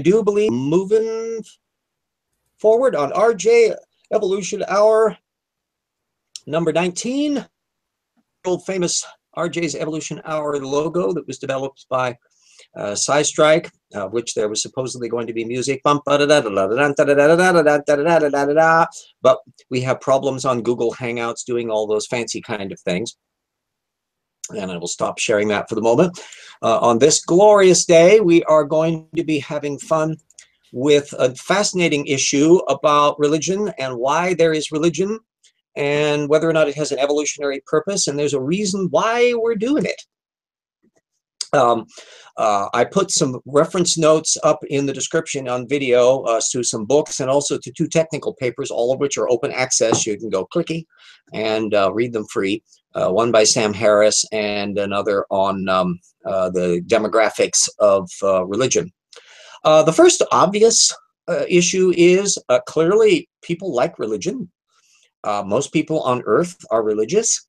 do believe moving forward on RJ Evolution Hour number 19, old famous RJ's Evolution Hour logo that was developed by Strike, which there was supposedly going to be music, but we have problems on Google Hangouts doing all those fancy kind of things. And I will stop sharing that for the moment. On this glorious day, we are going to be having fun with a fascinating issue about religion and why there is religion and whether or not it has an evolutionary purpose. And there's a reason why we're doing it. I put some reference notes up in the description on video to some books and also to 2 technical papers, all of which are open access. You can go clicky and read them free. One by Sam Harris and another on the demographics of religion. The first obvious issue is clearly people like religion. Most people on Earth are religious.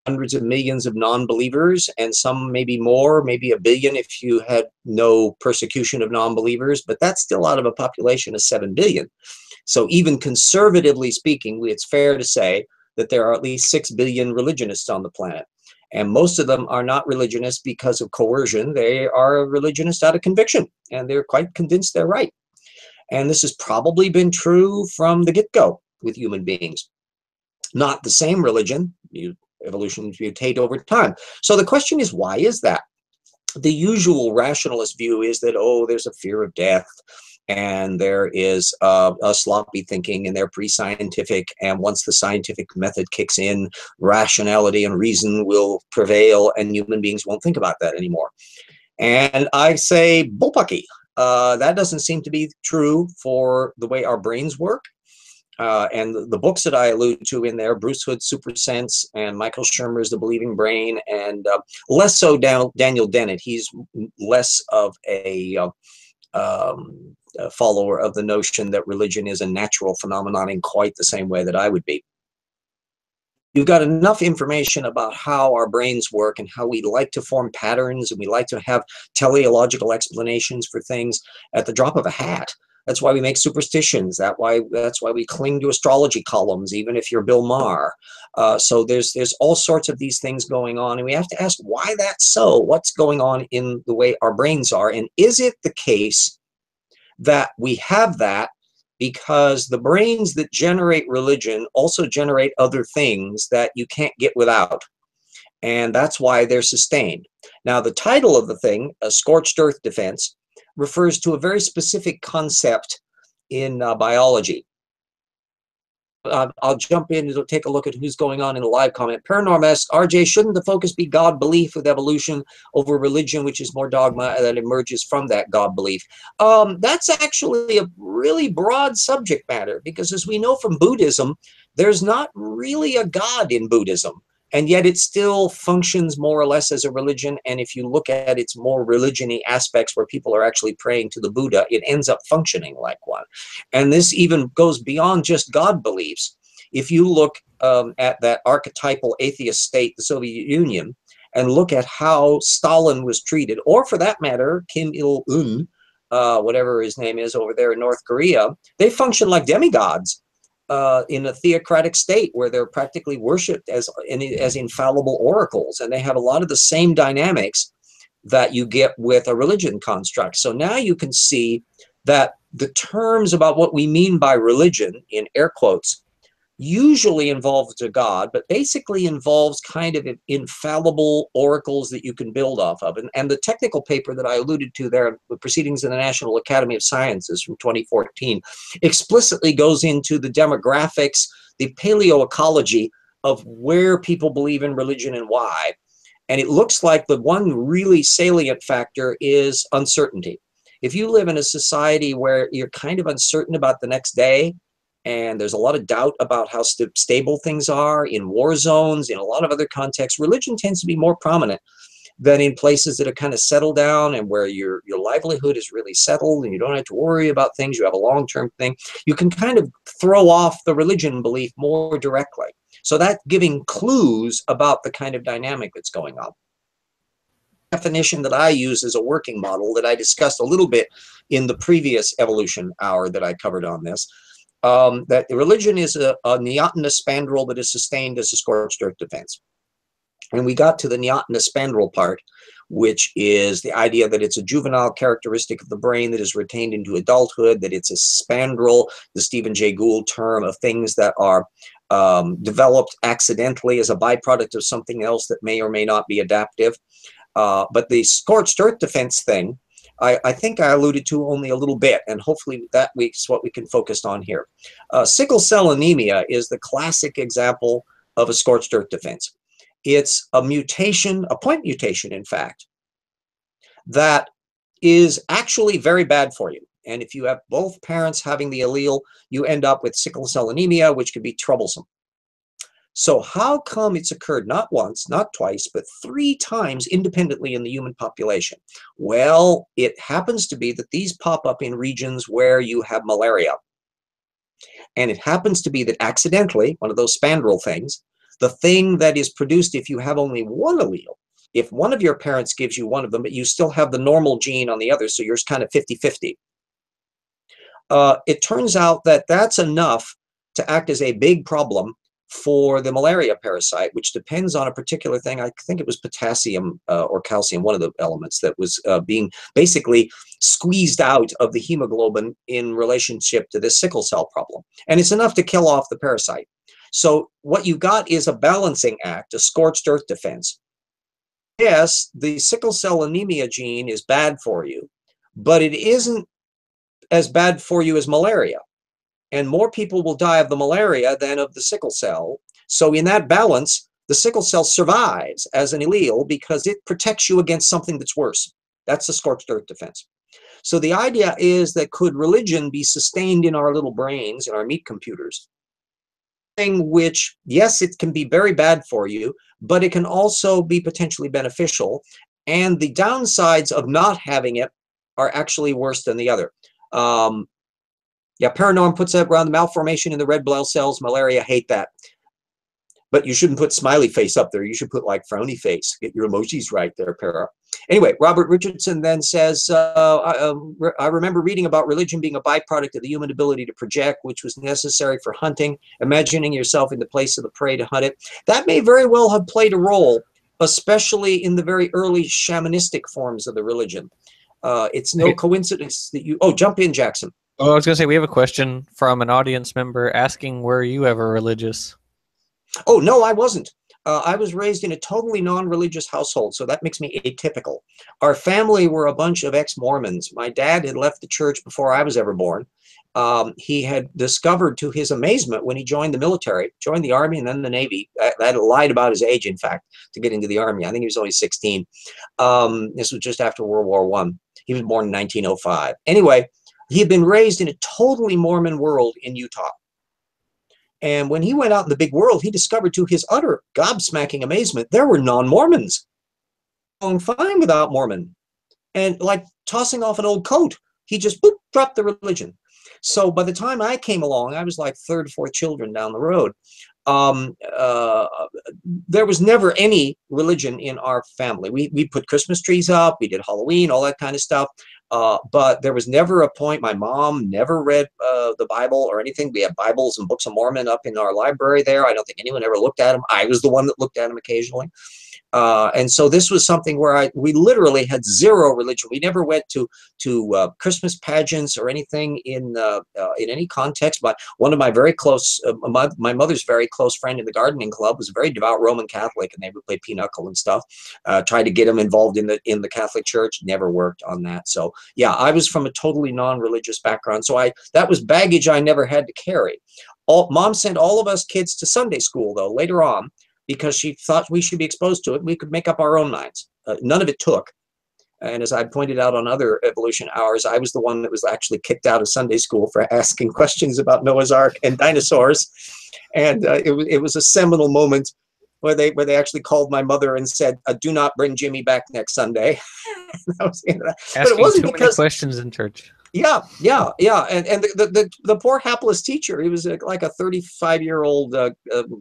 Hundreds of millions of non-believers, and some maybe more, maybe 1 billion if you had no persecution of non-believers, but that's still out of a population of 7 billion. So even conservatively speaking, it's fair to say that there are at least 6 billion religionists on the planet. And most of them are not religionists because of coercion. They are religionists out of conviction, and they're quite convinced they're right. And this has probably been true from the get-go with human beings. Not the same religion. Evolution mutate over time. So the question is, why is that? The usual rationalist view is that, oh, there's a fear of death, and there is a sloppy thinking, and they're pre-scientific, and once the scientific method kicks in, rationality and reason will prevail, and human beings won't think about that anymore. And I say, bullpucky. That doesn't seem to be true for the way our brains work. And the books that I allude to in there, Bruce Hood's SuperSense and Michael Shermer's The Believing Brain, and less so Daniel Dennett. He's less of a follower of the notion that religion is a natural phenomenon in quite the same way that I would be. You've got enough information about how our brains work and how we like to form patterns, and we like to have teleological explanations for things at the drop of a hat. That's why we make superstitions. That's why we cling to astrology columns, even if you're Bill Maher. So there's all sorts of these things going on, and we have to ask why that's so. What's going on in the way our brains are, and is it the case that we have that because the brains that generate religion also generate other things that you can't get without, and that's why they're sustained. Now, the title of the thing, a Scorched Earth Defense, refers to a very specific concept in biology. I'll jump in and take a look at who's going on in the live comment. Paranormist, RJ, shouldn't the focus be God belief with evolution over religion, which is more dogma that emerges from that God belief? That's actually a really broad subject matter, because as we know from Buddhism, there's not really a God in Buddhism. And yet it still functions more or less as a religion. And if you look at its more religion-y aspects where people are actually praying to the Buddha, it ends up functioning like one. And this even goes beyond just God beliefs. If you look at that archetypal atheist state, the Soviet Union, and look at how Stalin was treated, or for that matter, Kim Il-un, whatever his name is over there in North Korea, they function like demigods. In a theocratic state where they're practically worshipped as infallible oracles, and they have a lot of the same dynamics that you get with a religion construct. So now you can see that the terms about what we mean by religion, in air quotes, usually involves a God, but basically involves kind of infallible oracles that you can build off of. And the technical paper that I alluded to there, the Proceedings of the National Academy of Sciences from 2014, explicitly goes into the demographics, the paleoecology of where people believe in religion and why. And it looks like the one really salient factor is uncertainty. If you live in a society where you're kind of uncertain about the next day, and there's a lot of doubt about how stable things are in war zones, in a lot of other contexts, religion tends to be more prominent than in places that are kind of settled down and where your livelihood is really settled and you don't have to worry about things. You have a long-term thing. You can kind of throw off the religion belief more directly. So that's giving clues about the kind of dynamic that's going on. definition that I use as a working model that I discussed a little bit in the previous evolution hour that I covered on this, that religion is a neotenous spandrel that is sustained as a scorched earth defense. And we got to the neotenous spandrel part, which is the idea that it's a juvenile characteristic of the brain that is retained into adulthood, that it's a spandrel, the Stephen Jay Gould term, of things that are developed accidentally as a byproduct of something else that may or may not be adaptive. But the scorched earth defense thing, I think I alluded to only a little bit, and hopefully that is what we can focus on here. Sickle cell anemia is the classic example of a scorched earth defense. It's a mutation, a point mutation, in fact, that is actually very bad for you. And if you have both parents having the allele, you end up with sickle cell anemia, which can be troublesome. So how come it's occurred not once, not twice, but 3 times independently in the human population? Well, it happens to be that these pop up in regions where you have malaria. And it happens to be that accidentally, one of those spandrel things, the thing that is produced if you have only one allele, if one of your parents gives you one of them, but you still have the normal gene on the other, so yours kind of 50-50. It turns out that that's enough to act as a big problem for the malaria parasite, which depends on a particular thing. I think it was potassium or calcium, one of the elements that was being basically squeezed out of the hemoglobin in relationship to this sickle cell problem. And it's enough to kill off the parasite. So what you got is a balancing act, a scorched earth defense. Yes, the sickle cell anemia gene is bad for you, but it isn't as bad for you as malaria. And more people will die of the malaria than of the sickle cell. So in that balance, the sickle cell survives as an allele because it protects you against something that's worse. That's the scorched earth defense. So the idea is that could religion be sustained in our little brains, in our meat computers? Which, yes, it can be very bad for you, but it can also be potentially beneficial. And the downsides of not having it are actually worse than the other. Yeah, Paranorm puts that around the malformation in the red blood cells. Malaria, hate that. But you shouldn't put smiley face up there. You should put like frowny face. Get your emojis right there, Para. Anyway, Robert Richardson then says, I remember reading about religion being a byproduct of the human ability to project, which was necessary for hunting, imagining yourself in the place of the prey to hunt it. That may very well have played a role, especially in the very early shamanistic forms of the religion. It's no coincidence that you... Oh, jump in, Jackson. Oh, I was going to say, we have a question from an audience member asking, were you ever religious? Oh, no, I wasn't. I was raised in a totally non-religious household, so that makes me atypical. Our family were a bunch of ex-Mormons. My dad had left the church before I was ever born. He had discovered, to his amazement, when he joined the military, joined the Army and then the Navy. I lied about his age, in fact, to get into the Army. I think he was only 16. This was just after World War I. He was born in 1905. Anyway, he had been raised in a totally Mormon world in Utah. And when he went out in the big world, he discovered, to his utter gobsmacking amazement, there were non-Mormons. Going fine without Mormon. And like tossing off an old coat, he just boop, dropped the religion. So by the time I came along, I was like 3rd, 4th children down the road. There was never any religion in our family. We put Christmas trees up, we did Halloween, all that kind of stuff. But there was never a point. My mom never read the Bible or anything. We have Bibles and Books of Mormon up in our library there. I don't think anyone ever looked at them. I was the one that looked at them occasionally. And so this was something where we literally had zero religion. We never went to Christmas pageants or anything in any context. But one of my very close, my mother's very close friend in the gardening club was a very devout Roman Catholic, and they would play pinochle and stuff. Tried to get him involved in the Catholic Church, never worked on that. So yeah, I was from a totally non-religious background. So that was baggage I never had to carry. Mom sent all of us kids to Sunday school though later on, because she thought we should be exposed to it. We could make up our own minds. None of it took. And as I pointed out on other evolution hours, I was the one that was actually kicked out of Sunday school for asking questions about Noah's Ark and dinosaurs. And it was a seminal moment where they actually called my mother and said, "Do not bring Jimmy back next Sunday." That was the end of that. Asking but it wasn't too because many questions in church. Yeah. And the poor hapless teacher, he was like a 35-year-old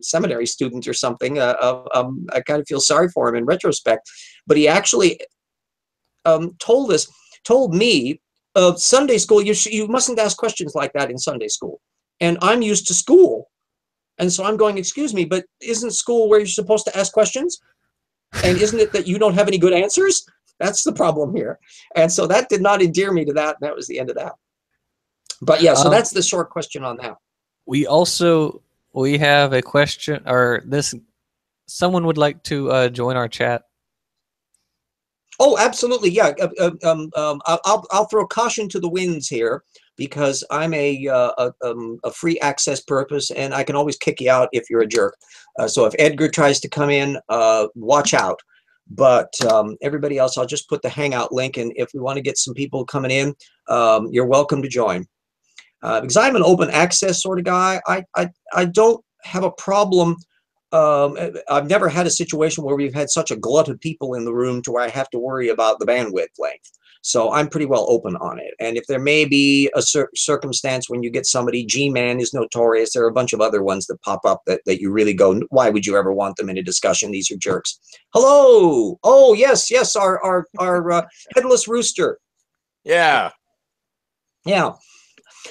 seminary student or something. I kind of feel sorry for him in retrospect, but he actually told me, Sunday school, you mustn't ask questions like that in Sunday school. And I'm used to school. And so I'm going, excuse me, but isn't school where you're supposed to ask questions? And isn't it that you don't have any good answers? That's the problem here. And so that did not endear me to that. That was the end of that. But yeah, so that's the short question on that. We have a question, or someone would like to join our chat. Oh, absolutely, yeah. I'll throw caution to the winds here because I'm a free access purpose, and I can always kick you out if you're a jerk. So if Edgar tries to come in, watch out. But everybody else, I'll just put the Hangout link, and if we want to get some people coming in, you're welcome to join. Because I'm an open access sort of guy, I don't have a problem. I've never had a situation where we've had such a glut of people in the room to where I have to worry about the bandwidth length. So I'm pretty well open on it. And if there may be a circumstance when you get somebody, G-Man is notorious. There are a bunch of other ones that pop up that you really go, why would you ever want them in a discussion? These are jerks. Hello. Oh, yes, our headless rooster. Yeah. Yeah.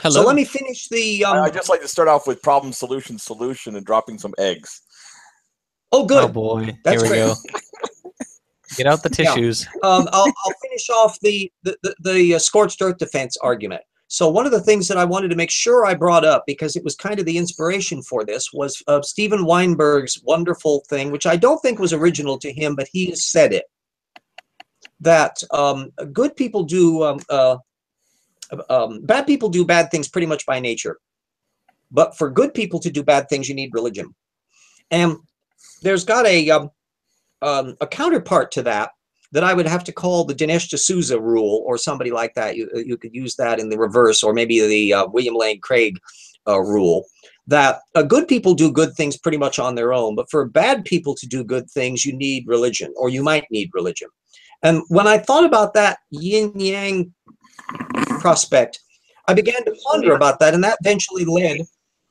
Hello. So let me finish the... I just like to start off with problem, solution, solution, and dropping some eggs. Oh, good. Oh, boy. That's Here we great. go. Get out the tissues. Yeah. I'll finish off the scorched earth defense argument. So one of the things that I wanted to make sure I brought up, because it was kind of the inspiration for this, was Steven Weinberg's wonderful thing, which I don't think was original to him, but he has said it, that good people do... bad people do bad things pretty much by nature. But for good people to do bad things, you need religion. And there's got a counterpart to that I would have to call the Dinesh D'Souza rule or somebody like that. You could use that in the reverse, or maybe the William Lane Craig rule, that good people do good things pretty much on their own. But for bad people to do good things, you need religion, or you might need religion. And when I thought about that yin-yang prospect, I began to ponder about that, and that eventually led...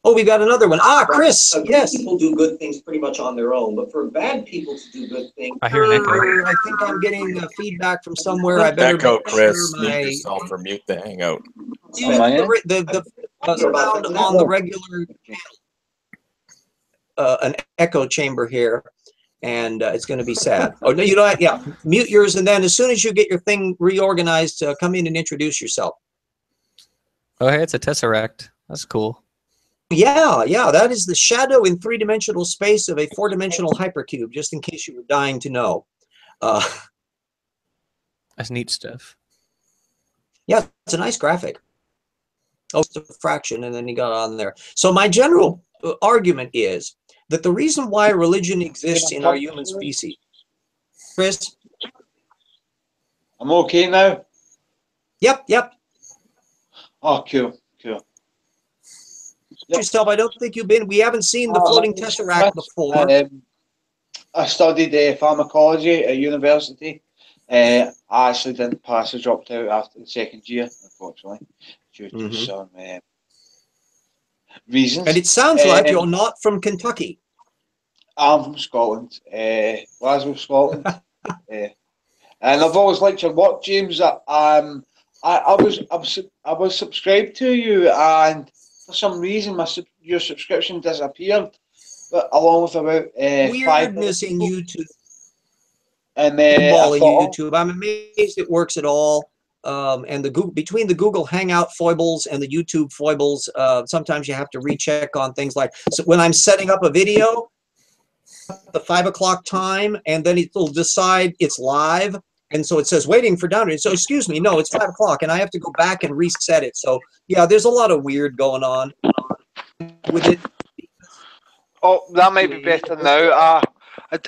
Oh, we got another one. Ah, Chris. Yes. People do good things pretty much on their own, but for bad people to do good things... I hear an echo. I think I'm getting feedback from somewhere. I better Echo, make Chris. sure Mute yourself or mute the Hangout. the sound on the regular channel. An echo chamber here, and it's going to be sad. Oh, no, you know what? Yeah, mute yours, and then as soon as you get your thing reorganized, come in and introduce yourself. Oh, hey, it's a tesseract. That's cool. Yeah, that is the shadow in three-dimensional space of a four-dimensional hypercube, just in case you were dying to know. That's neat stuff. Yeah, it's a nice graphic. Oh, it's a fraction, and then you got on there. So my general argument is that the reason why religion exists in our human species... Chris? I'm okay now? Yep. Oh, cool. Yourself, I don't think we haven't seen the floating tesseract before. I studied pharmacology at university. I actually didn't pass. I dropped out after the second year, unfortunately, due to some reasons. And it sounds like you're not from Kentucky. I'm from Scotland, Glasgow, Scotland. And I've always liked your work, James. I was subscribed to you, and for some reason your subscription disappeared, but along with about weirdness in YouTube. And YouTube, I'm amazed it works at all. And between the Google Hangout foibles and the YouTube foibles, sometimes you have to recheck on things like, so when I'm setting up a video, the 5 o'clock time, and then it'll decide it's live. And so it says waiting for download. So excuse me, no, it's 5 o'clock, and I have to go back and reset it. So yeah, there's a lot of weird going on with it. Oh, that might be better now.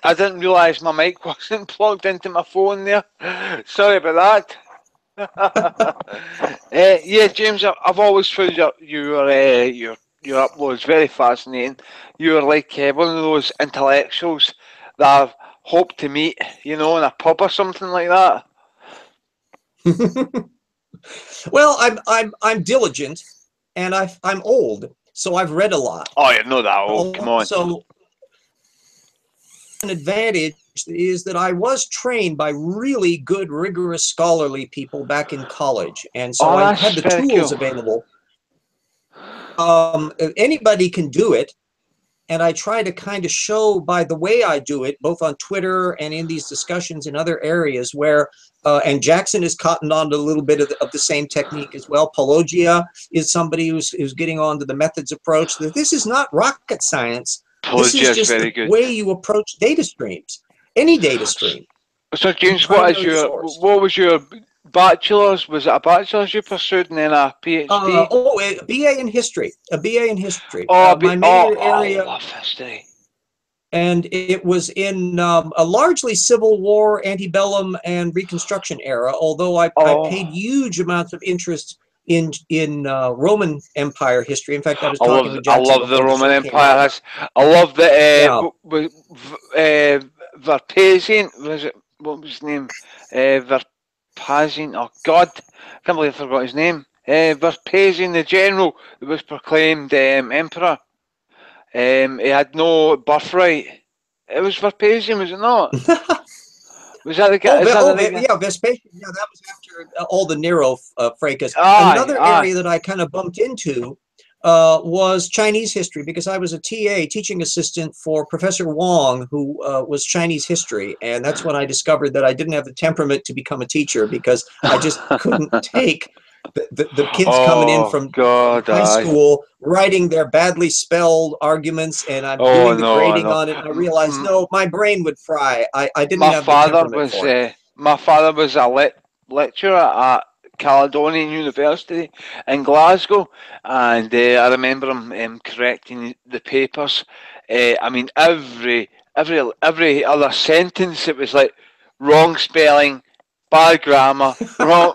I didn't realise my mic wasn't plugged into my phone there. Sorry about that. Yeah, James, I've always found your uploads very fascinating. You're like one of those intellectuals that I've hoped to meet, in a pub or something like that. Well, I'm diligent, and I'm old, so I've read a lot. Oh, you know that old. Come on. So an advantage is that I was trained by really good, rigorous, scholarly people back in college, and so I that's had the very tools cool. available. Anybody can do it, and I try to kind of show by the way I do it, both on Twitter and in these discussions in other areas where, and Jackson has cottoned on to a little bit of the same technique as well. Pelagia is somebody who's getting on to the methods approach. That this is not rocket science. This Pelagia is is just very the good. way you approach data streams, any data stream. So James, Primary source. what was your bachelor's? Was it a bachelor's you pursued and then a PhD? A BA in history. A BA in history. Oh, My major area. I love history. And it was in a largely Civil War, antebellum, and Reconstruction era, although I paid huge amounts of interest in Roman Empire history. In fact, I was talking with Jackson. I love the Roman Empire. I love the Vespasian. Was it, what was his name? Vespasian. Oh God, I can't believe I forgot his name. Vespasian, the general that was proclaimed emperor. He had no birthright. It was Vespasian, was it not? Was that the guy? Yeah, Vespasian. Yeah, that was after all the Nero fracas. Another area that I kind of bumped into was Chinese history, because I was a TA, teaching assistant for Professor Wong, who was Chinese history. And that's when I discovered that I didn't have the temperament to become a teacher, because I just couldn't take the kids coming in from high school writing their badly spelled arguments, and I'm doing the grading on it, and I realized, no, my brain would fry. I didn't have the temperament for it. My father was a lecturer at Caledonian University in Glasgow, and I remember him correcting the papers. I mean, every other sentence, it was like wrong spelling, bad grammar, wrong.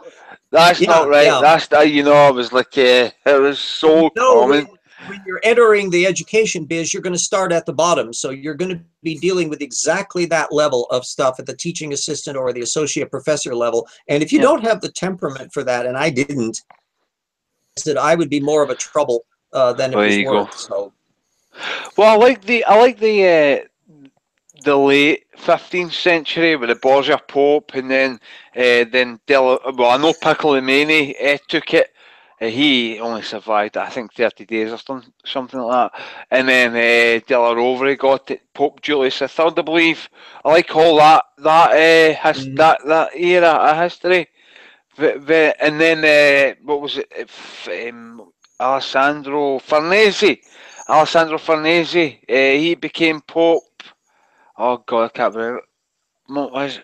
That's not right. Yeah. That's that. I was like, it was so common. When you're entering the education biz, you're going to start at the bottom. So you're going to be dealing with exactly that level of stuff at the teaching assistant or the associate professor level. And if you don't have the temperament for that, and I didn't, that I would be more of a trouble than it was worth. So, well, I like the late 15th century with the Borgia Pope, and then I know Piccolomini took it. He only survived, I think, 30 days or something like that. And then Della Rovere got it, Pope Julius III, I believe. I like all that era of history. And then, what was it? Alessandro Farnese. He became Pope. Oh God, I can't remember. I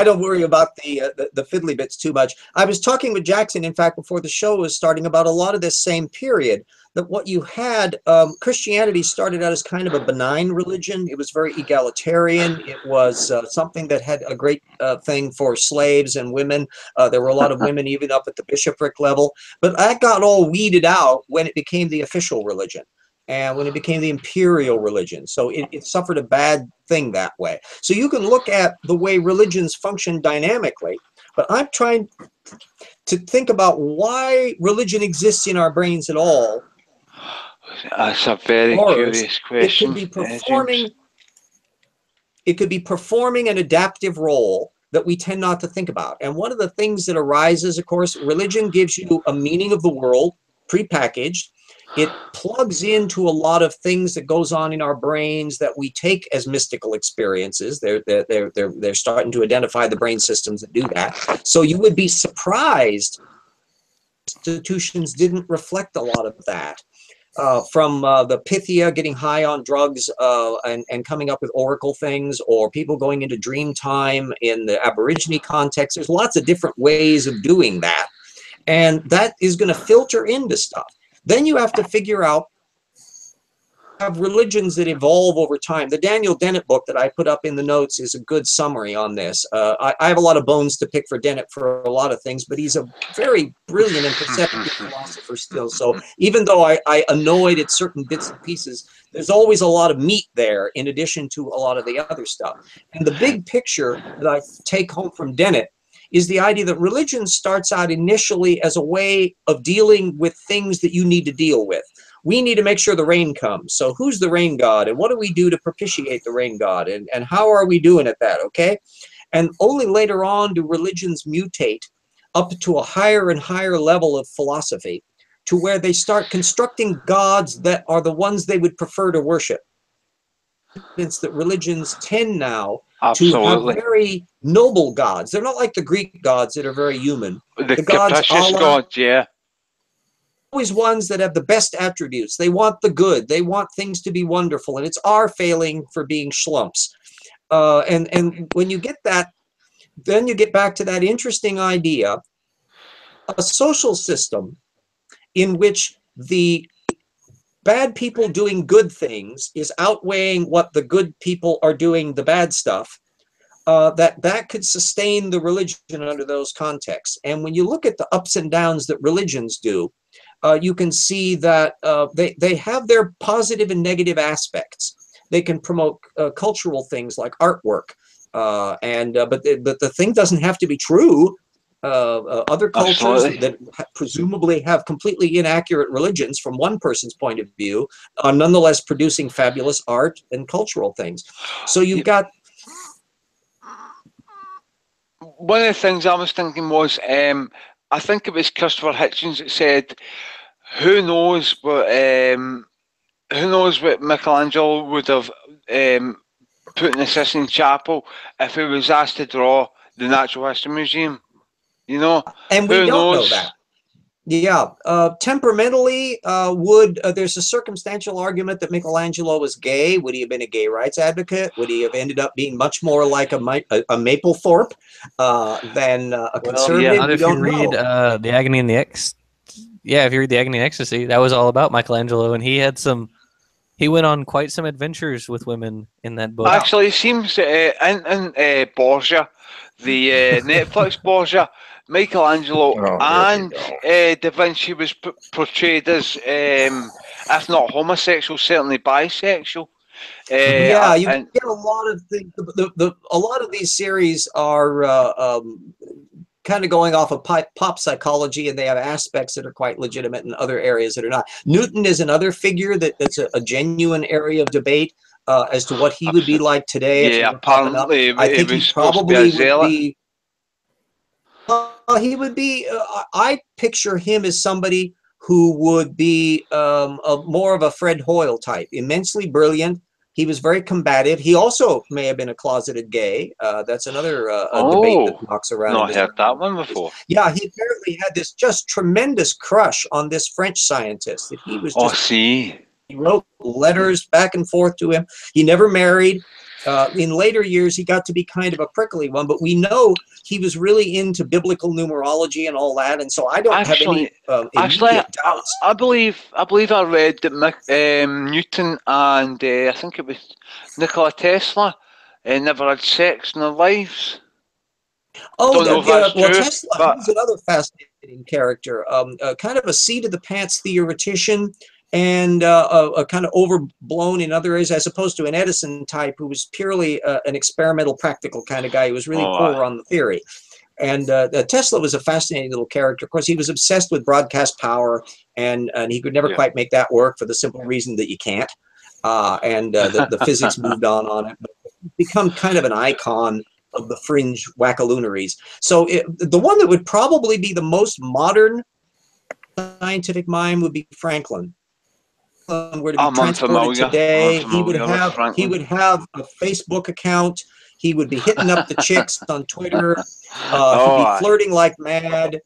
don't worry about the fiddly bits too much. I was talking with Jackson, in fact, before the show was starting, about a lot of this same period. That what you had, Christianity started out as kind of a benign religion. It was very egalitarian. It was something that had a great thing for slaves and women. There were a lot of women even up at the bishopric level. But that got all weeded out when it became the official religion, and when it became the imperial religion. So it suffered a bad thing that way. So you can look at the way religions function dynamically, but I'm trying to think about why religion exists in our brains at all. That's a very curious question. It could be performing an adaptive role that we tend not to think about. And one of the things that arises, of course, religion gives you a meaning of the world, prepackaged. It plugs into a lot of things that goes on in our brains that we take as mystical experiences. They're starting to identify the brain systems that do that. So you would be surprised institutions didn't reflect a lot of that. From the Pythia getting high on drugs and coming up with oracle things, or people going into dream time in the Aborigine context. There's lots of different ways of doing that. And that is going to filter into stuff. Then you have to figure out, have religions that evolve over time. The Daniel Dennett book that I put up in the notes is a good summary on this. I have a lot of bones to pick for Dennett for a lot of things, but he's a very brilliant and perceptive philosopher still. So even though I annoyed at certain bits and pieces, there's always a lot of meat there in addition to a lot of the other stuff. And the big picture that I take home from Dennett is the idea that religion starts out initially as a way of dealing with things that you need to deal with. we need to make sure the rain comes. So who's the rain god, and what do we do to propitiate the rain god, and how are we doing at that, okay? And only later on do religions mutate up to a higher and higher level of philosophy, to where they start constructing gods that are the ones they would prefer to worship. It's that religions tend now to have very noble gods. They're not like the Greek gods that are very human. The gods, capricious gods, yeah. Always ones that have the best attributes. They want the good. They want things to be wonderful, and it's our failing for being schlumps. And when you get that, then you get back to that interesting idea, a social system in which the bad people doing good things is outweighing what the good people are doing the bad stuff, that could sustain the religion under those contexts. And when you look at the ups and downs that religions do, you can see that they have their positive and negative aspects. They can promote cultural things like artwork, but the thing doesn't have to be true. Other cultures that presumably have completely inaccurate religions from one person's point of view are nonetheless producing fabulous art and cultural things. So you've got... One of the things I was thinking was, I think it was Christopher Hitchens that said, who knows what Michelangelo would have put in the Sistine Chapel if he was asked to draw the Natural History Museum. You know, and we don't know that. Yeah, temperamentally, there's a circumstantial argument that Michelangelo was gay. Would he have been a gay rights advocate? Would he have ended up being much more like a Mapplethorpe than a conservative? Yeah, if you read The Agony and the if you read The Agony and Ecstasy, that was all about Michelangelo, and he went on quite some adventures with women in that book. Actually, it seems in Borgia, the Netflix Borgia, Michelangelo and Da Vinci was portrayed as, if not homosexual, certainly bisexual. You get a lot of things. A lot of these series are kind of going off of pop psychology, and they have aspects that are quite legitimate in other areas that are not. Newton is another figure that's a genuine area of debate as to what he would be like today. Yeah, apparently I think he probably would be. He would be. I picture him as somebody who would be more of a Fred Hoyle type, immensely brilliant. He was very combative. He also may have been a closeted gay. That's another debate that knocks around. Not heard that one before. Yeah, he apparently had this just tremendous crush on this French scientist that he was just. He wrote letters back and forth to him. He never married. In later years, he got to be kind of a prickly one, but we know he was really into biblical numerology and all that, and so I don't have any doubts. I believe I read that Newton and I think it was Nikola Tesla never had sex in their lives. Tesla, he's another fascinating character, kind of a seat-of-the-pants theoretician, and a kind of overblown in other areas, as opposed to an Edison type who was purely an experimental, practical kind of guy who was really poor on the theory. And Tesla was a fascinating little character. Of course, he was obsessed with broadcast power, and he could never quite make that work for the simple reason that you can't. The physics moved on it, but become kind of an icon of the fringe wackalooneries. So the one that would probably be the most modern scientific mind would be Franklin. Were to be transported today, he would have a Facebook account. He would be hitting up the chicks on Twitter. He'd be flirting like mad.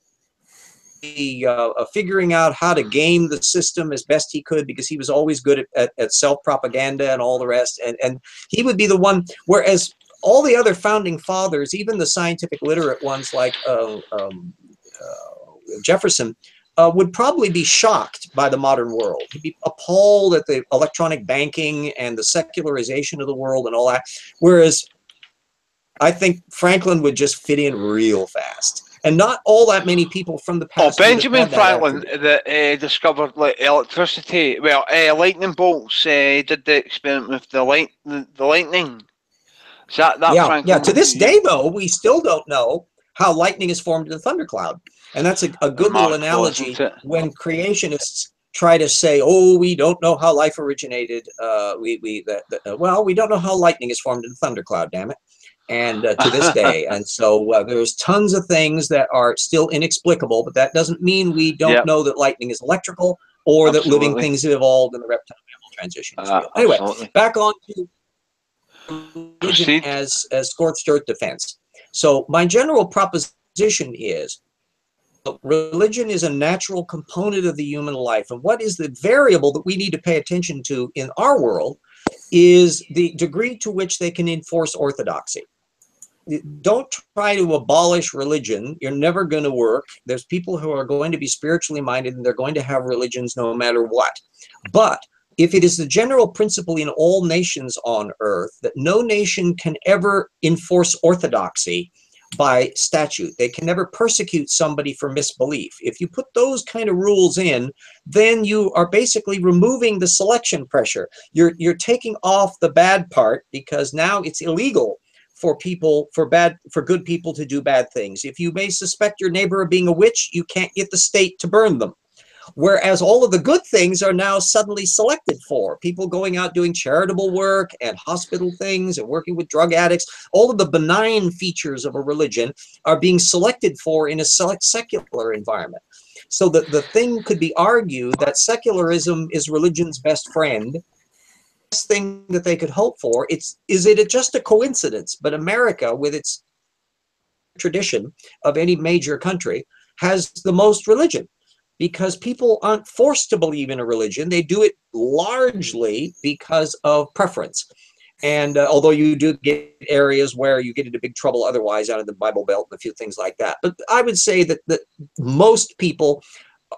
Figuring out how to game the system as best he could, because he was always good at self-propaganda and all the rest. And he would be the one, whereas all the other founding fathers, even the scientific literate ones like Jefferson, would probably be shocked by the modern world. He'd be appalled at the electronic banking and the secularization of the world and all that. Whereas I think Franklin would just fit in real fast. And not all that many people from the past. Benjamin Franklin that discovered electricity, lightning bolts, did the experiment with the lightning. Is that Franklin? Yeah, to this day, though, we still don't know how lightning is formed in a thundercloud. And that's a good little analogy when creationists try to say, oh, we don't know how life originated. Well, we don't know how lightning is formed in a thundercloud, damn it. And to this day. And so there's tons of things that are still inexplicable, but that doesn't mean we don't know that lightning is electrical or that living things have evolved in the reptile mammal transition field. Anyway, back on to religion as scorched earth defense. So my general proposition is religion is a natural component of the human life. And what is the variable that we need to pay attention to in our world is the degree to which they can enforce orthodoxy. Don't try to abolish religion. You're never going to work. There's people who are going to be spiritually minded and they're going to have religions no matter what. But if it is the general principle in all nations on earth that no nation can ever enforce orthodoxy by statute, they can never persecute somebody for misbelief. If you put those kind of rules in, then you are basically removing the selection pressure. You're taking off the bad part because now it's illegal for good people to do bad things. If you may suspect your neighbor of being a witch, you can't get the state to burn them. Whereas all of the good things are now suddenly selected for. People going out doing charitable work and hospital things and working with drug addicts, all of the benign features of a religion are being selected for in a secular environment. So the thing could be argued that secularism is religion's best friend. Best thing that they could hope for. Is it just a coincidence? But America, with its tradition of any major country, has the most religion. Because people aren't forced to believe in a religion. They do it largely because of preference. And although you do get areas where you get into big trouble otherwise out of the Bible Belt and a few things like that. But I would say that most people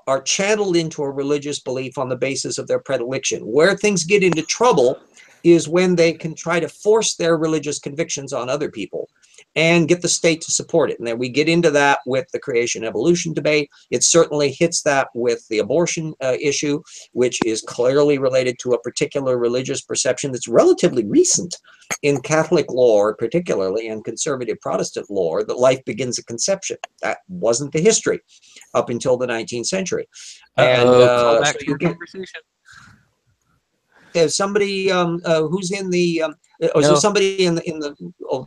are channeled into a religious belief on the basis of their predilection. Where things get into trouble is when they can try to force their religious convictions on other people and get the state to support it. And then we get into that with the creation evolution debate. It certainly hits that with the abortion issue, which is clearly related to a particular religious perception that's relatively recent in Catholic lore, particularly in conservative Protestant lore, that life begins at conception. That wasn't the history up until the 19th century. And call back to your conversation. There's somebody who's in the is there somebody in the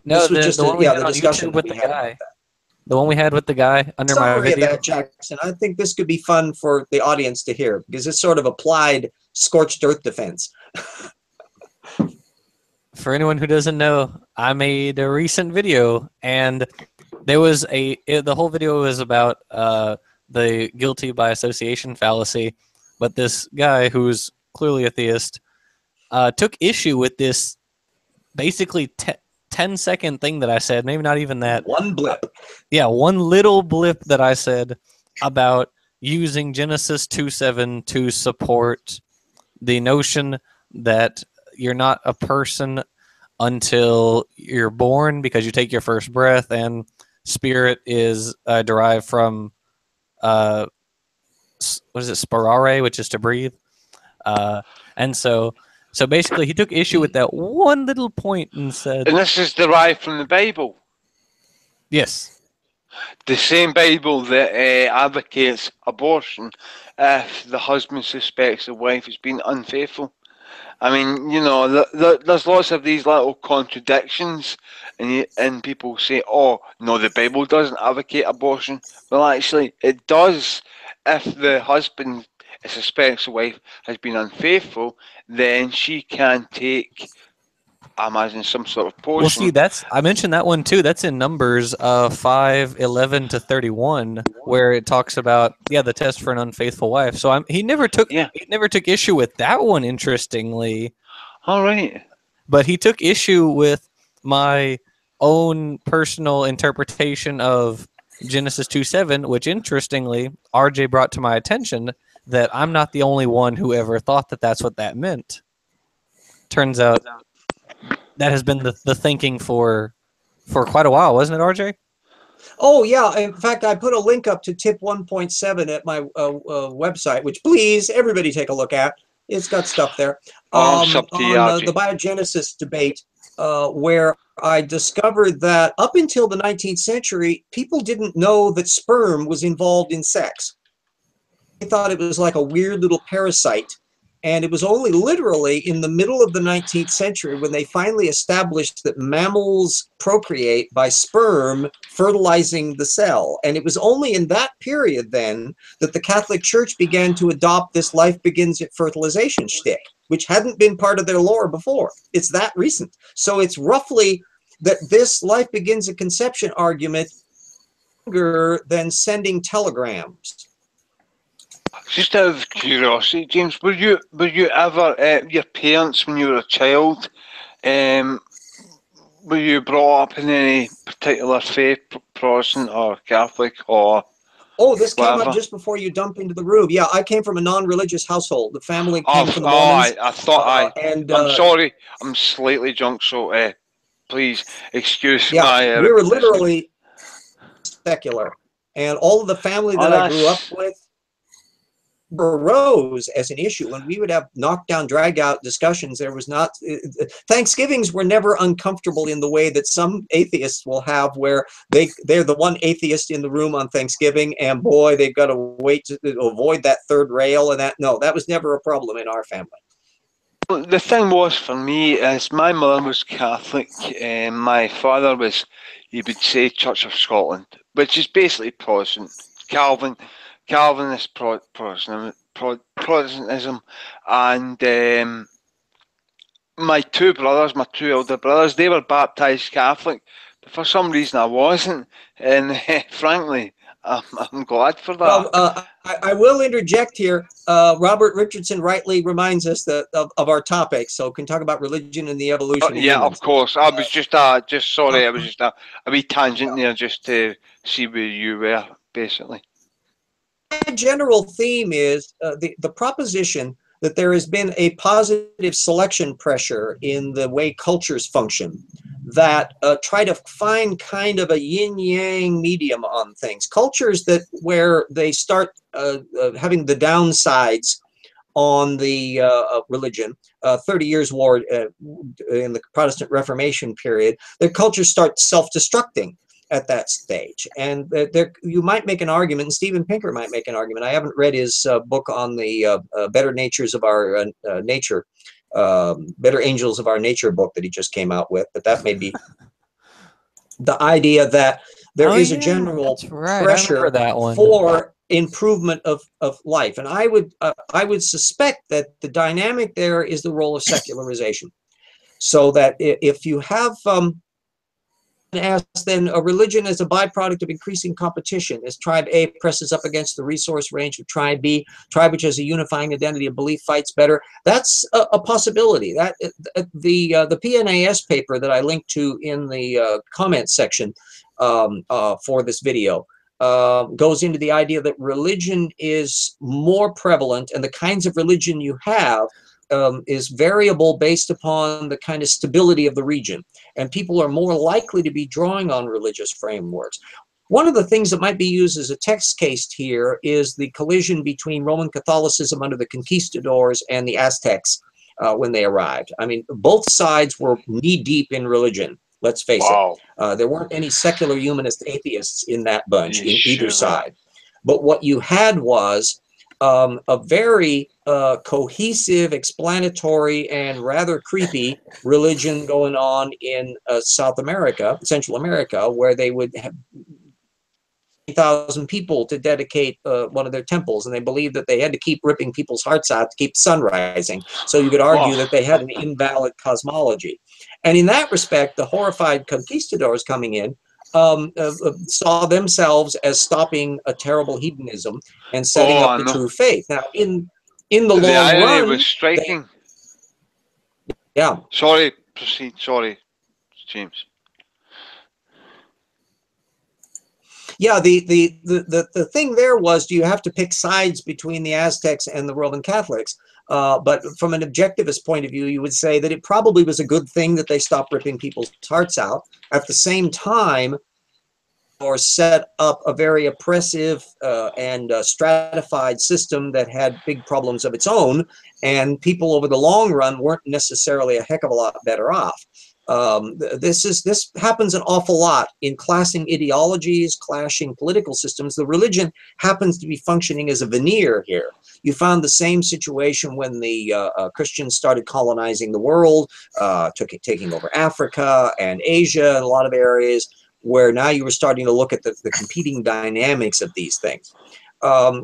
no, the one we had on YouTube with the guy. The one we had with the guy under my video. That, Jackson. I think this could be fun for the audience to hear because it's sort of applied scorched earth defense. For anyone who doesn't know, I made a recent video, and there was the whole video was about the guilty by association fallacy, but this guy who's clearly a theist took issue with this basically 10-second thing that I said, maybe not even that. One blip. Yeah, one little blip that I said about using Genesis 2:7 to support the notion that you're not a person until you're born because you take your first breath, and spirit is derived from, what is it, sparare, which is to breathe. And so basically, he took issue with that one little point and said... And this is derived from the Bible? Yes. The same Bible that advocates abortion if the husband suspects the wife has been unfaithful. I mean, you know, there's lots of these little contradictions, and people say, oh, no, the Bible doesn't advocate abortion. Well, actually, it does. If the husband suspects the wife has been unfaithful, then she can take, I imagine, some sort of potion. Well, see, I mentioned that one too. That's in Numbers 5:11 to 31, where it talks about the test for an unfaithful wife. So he never took issue with that one. Interestingly, all right, but he took issue with my own personal interpretation of Genesis 2:7, which interestingly RJ brought to my attention that I'm not the only one who ever thought that that's what that meant. Turns out that has been the thinking for quite a while, wasn't it, RJ? Oh, yeah. In fact, I put a link up to tip 1.7 at my website, which please, everybody take a look at. It's got stuff there. On the biogenesis debate, where I discovered that up until the 19th century, people didn't know that sperm was involved in sex. they thought it was like a weird little parasite. And it was only literally in the middle of the 19th century when they finally established that mammals procreate by sperm fertilizing the cell. And it was only in that period then that the Catholic Church began to adopt this life begins at fertilization shtick, which hadn't been part of their lore before. It's that recent. So it's roughly that this life begins at conception argument longer than sending telegrams. Just out of curiosity, James, were you ever your parents when you were a child? Were you brought up in any particular faith, Protestant or Catholic or? Oh, this came whatever? up just before you dumped into the room. Yeah, I came from a non-religious household. The family came from the Mormons. I thought and I'm sorry, I'm slightly drunk, so please excuse yeah, my. we were literally secular, and all of the family that I grew up with arose as an issue. When we would have knockdown, drag-out discussions, there was not Thanksgivings were never uncomfortable in the way that some atheists will have, where they're the one atheist in the room on Thanksgiving, and boy, they've got to wait to avoid that third rail. And that was never a problem in our family. The thing was for me is my mother was Catholic and my father was, you would say, Church of Scotland, which is basically Protestant, Calvinist Protestantism, and my two elder brothers, they were baptized Catholic, but for some reason I wasn't, and frankly, I'm glad for that. Well, I will interject here. Robert Richardson rightly reminds us that of our topic, so can talk about religion and the evolution of yeah, humans. of course. I was just sorry, I was just a wee tangent there just to see where you were, basically. My general theme is the proposition that there has been a positive selection pressure in the way cultures function that try to find kind of a yin-yang medium on things. Cultures where they start having the downsides on the religion, 30 Years' War in the Protestant Reformation period, their cultures start self-destructing at that stage. And you might make an argument, and Steven Pinker might make an argument. I haven't read his book on the Better Natures of Our Nature, Better Angels of Our Nature book that he just came out with, but that may be the idea that there is a general pressure for improvement of life. And I would suspect that the dynamic there is the role of secularization. So that if you have then a religion as a byproduct of increasing competition, as tribe A presses up against the resource range of tribe B, tribe which has a unifying identity of belief fights better. That's a possibility. That the PNAS paper that I linked to in the comment section for this video goes into the idea that religion is more prevalent, and the kinds of religion you have is variable based upon the kind of stability of the region. And people are more likely to be drawing on religious frameworks. One of the things that might be used as a text case here is the collision between Roman Catholicism under the conquistadors and the Aztecs when they arrived. I mean, both sides were knee-deep in religion, let's face it. There weren't any secular humanist atheists in that bunch in either side. But what you had was a very cohesive, explanatory, and rather creepy religion going on in South America, Central America, where they would have 1,000 people to dedicate one of their temples, and they believed that they had to keep ripping people's hearts out to keep the sun rising. So you could argue that they had an invalid cosmology. And in that respect, the horrified conquistadors coming in saw themselves as stopping a terrible hedonism and setting up the true faith. Now, in the long run, it was striking. Yeah. Sorry, proceed. Sorry, James. Yeah, the thing there was, do you have to pick sides between the Aztecs and the Roman Catholics? But from an objectivist point of view, you would say that it probably was a good thing that they stopped ripping people's hearts out. At the same time, or set up a very oppressive and stratified system that had big problems of its own, and people over the long run weren't necessarily a heck of a lot better off. This happens an awful lot in clashing ideologies, clashing political systems. The religion happens to be functioning as a veneer here. You found the same situation when the Christians started colonizing the world, taking over Africa and Asia and a lot of areas, where now you were starting to look at the competing dynamics of these things.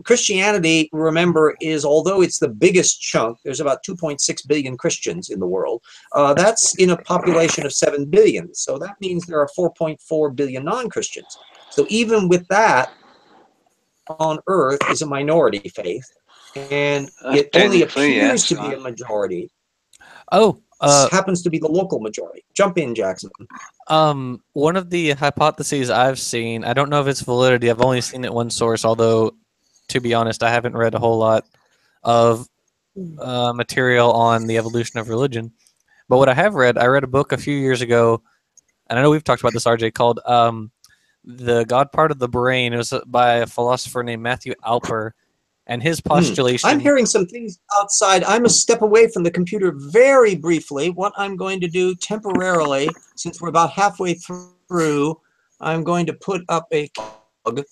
Christianity, remember, is, although it's the biggest chunk, there's about 2.6 billion Christians in the world. That's in a population of 7 billion. So that means there are 4.4 billion non-Christians. So even with that, on Earth is a minority faith, and it only appears to be a majority. Oh, happens to be the local majority. Jump in, Jackson. One of the hypotheses I've seen, I don't know if it's validity. I've only seen it one source, although, to be honest, I haven't read a whole lot of material on the evolution of religion. But what I have read, I read a book a few years ago, and I know we've talked about this, RJ, called The God Part of the Brain. It was by a philosopher named Matthew Alper, and his postulation... I'm hearing some things outside. I'm a step away from the computer very briefly. What I'm going to do temporarily, since we're about halfway through, I'm going to put up a plug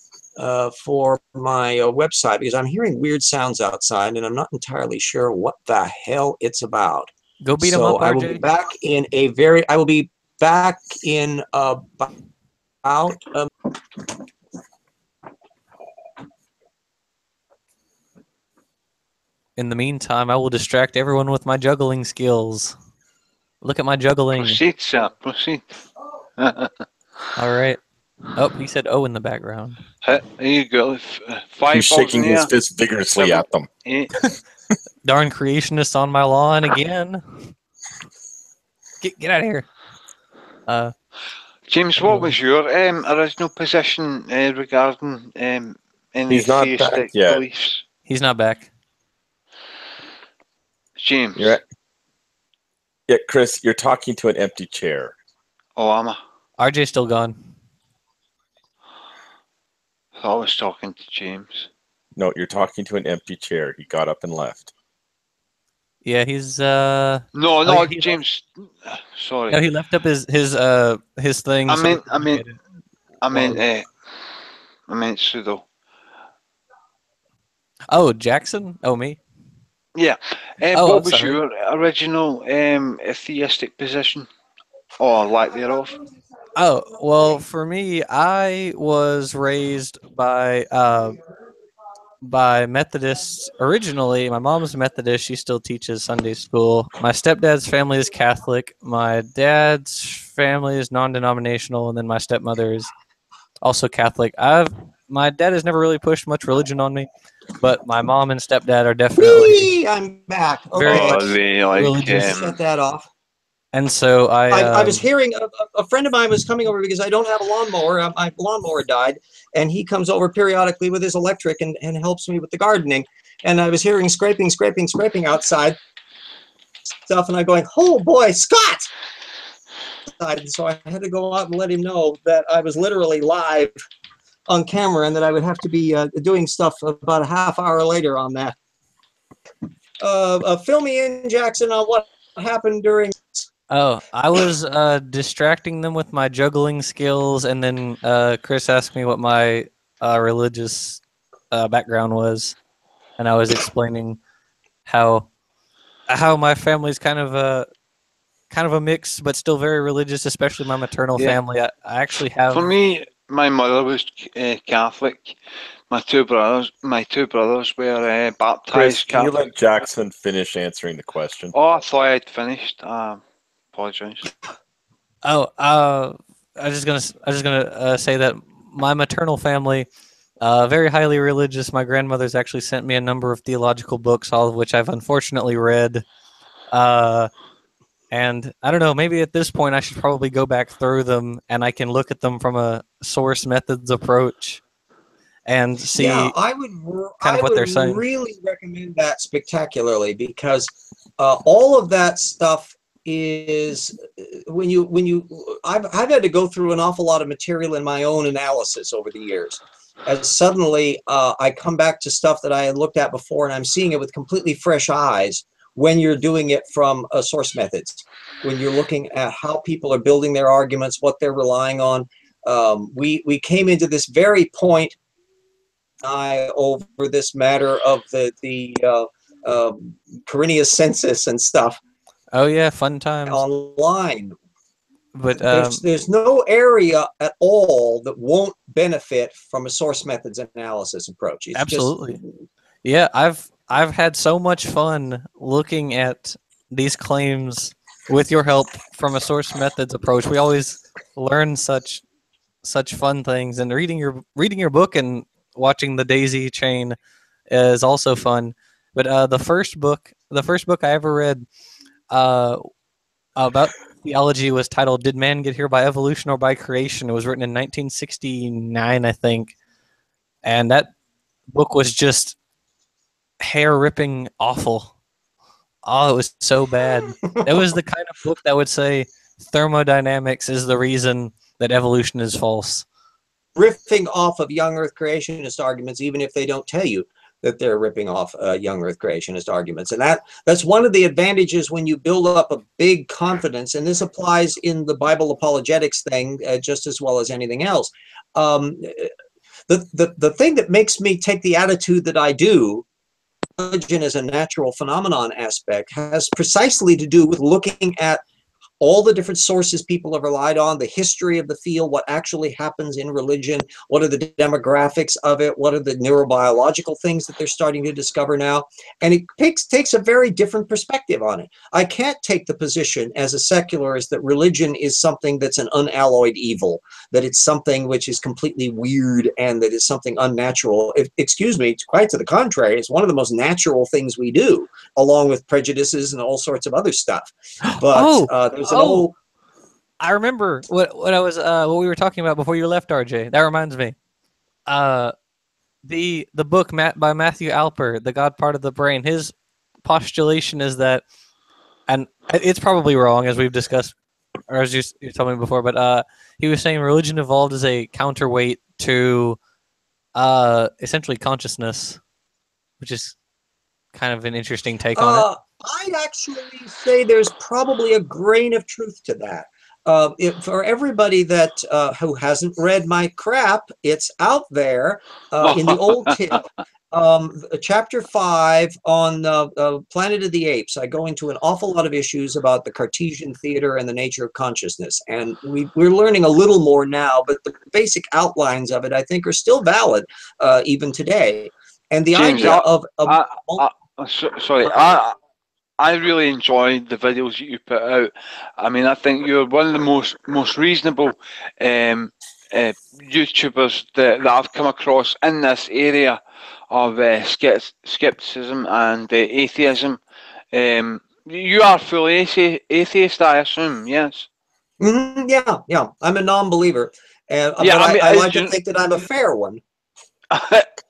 for my website, because I'm hearing weird sounds outside, and I'm not entirely sure what the hell it's about. Go beat them up, RJ. I will be back in a very... I will be back in about... In the meantime, I will distract everyone with my juggling skills. Look at my juggling. Proceed, sir. Proceed. All right. Oh, he said "oh" in the background. There you go. 5 He's shaking his fist vigorously at them. Darn creationists on my lawn again. Get out of here. James, what was your original position regarding any theistic beliefs? He's not back. James. You're right. Yeah, Chris, you're talking to an empty chair. Oh, am I? RJ's still gone. I thought I was talking to James. No, you're talking to an empty chair. He got up and left. Yeah, he's No, James. Sorry. No, he left up his thing. I meant pseudo. Oh, Jackson? Oh, me? Yeah. What was your original theistic position, or lack thereof? Oh, well, for me, I was raised by Methodists originally. My mom's Methodist. She still teaches Sunday school. My stepdad's family is Catholic. My dad's family is non-denominational, and then my stepmother is also Catholic. My dad has never really pushed much religion on me, but my mom and stepdad are definitely... I'm back. Very religious. Shut that off. And so I was hearing a friend of mine was coming over because I don't have a lawnmower. My lawnmower died, and he comes over periodically with his electric and helps me with the gardening. And I was hearing scraping outside stuff, and I'm going, oh boy, Scott! And so I had to go out and let him know that I was literally live on camera and that I would have to be doing stuff about a half hour later on that. Fill me in, Jackson, on what happened during... Oh, I was distracting them with my juggling skills, and then Chris asked me what my religious background was, and I was explaining how my family's kind of a mix, but still very religious, especially my maternal family. I actually have... For me, my mother was Catholic. My two brothers were baptized. Chris, can Catholic. you let Jackson finish answering the question? Oh, I thought I'd finished. Apologize. Oh, I was just gonna say that my maternal family, very highly religious. My grandmother's actually sent me a number of theological books, all of which I've unfortunately read. And I don't know, maybe at this point I should probably go back through them, and I can look at them from a source methods approach and see I would really recommend that spectacularly, because all of that stuff is I've had to go through an awful lot of material in my own analysis over the years, as suddenly I come back to stuff that I had looked at before, and I'm seeing it with completely fresh eyes, when you're doing it from source methods, when you're looking at how people are building their arguments, what they're relying on. We came into this very point over this matter of the Quirinius census and stuff. Oh yeah, fun times online. But there's no area at all that won't benefit from a source methods analysis approach. It's absolutely. just, yeah, I've had so much fun looking at these claims with your help from a source methods approach. We always learn such fun things, and reading your book and watching the daisy chain is also fun. But the first book I ever read about theology was titled "Did Man Get Here by Evolution or by Creation?" It was written in 1969, I think, and that book was just hair-ripping awful. Oh, it was so bad. It was the kind of book that would say thermodynamics is the reason that evolution is false. Riffing off of young Earth creationist arguments, even if they don't tell you that they're ripping off young Earth creationist arguments. And that's one of the advantages when you build up a big confidence, and this applies in the Bible apologetics thing just as well as anything else. The thing that makes me take the attitude that I do, religion as a natural phenomenon aspect, has precisely to do with looking at all the different sources people have relied on, the history of the field, what actually happens in religion, what are the demographics of it, what are the neurobiological things that they're starting to discover now. And it takes a very different perspective on it. I can't take the position as a secularist that religion is something that's an unalloyed evil, that it's something which is completely weird and that is something unnatural. Excuse me, quite to the contrary, it's one of the most natural things we do, along with prejudices and all sorts of other stuff. But there's I remember what we were talking about before you left, RJ. That reminds me. The book by Matthew Alper, The God Part of the Brain. His postulation is that, and it's probably wrong, as we've discussed, or as you told me before. But he was saying religion evolved as a counterweight to essentially consciousness, which is kind of an interesting take on it. I'd actually say there's probably a grain of truth to that. For everybody that who hasn't read my crap, it's out there in the old tip. Chapter 5 on Planet of the Apes, I go into an awful lot of issues about the Cartesian theater and the nature of consciousness. And we're learning a little more now, but the basic outlines of it, I think, are still valid even today. And the James, idea of... sorry, I really enjoyed the videos that you put out. I mean, I think you're one of the most reasonable YouTubers that I've come across in this area of skepticism and atheism. You are fully atheist, I assume, yes? Mm-hmm, yeah. I'm a non-believer. But I like to think that I'm a fair one.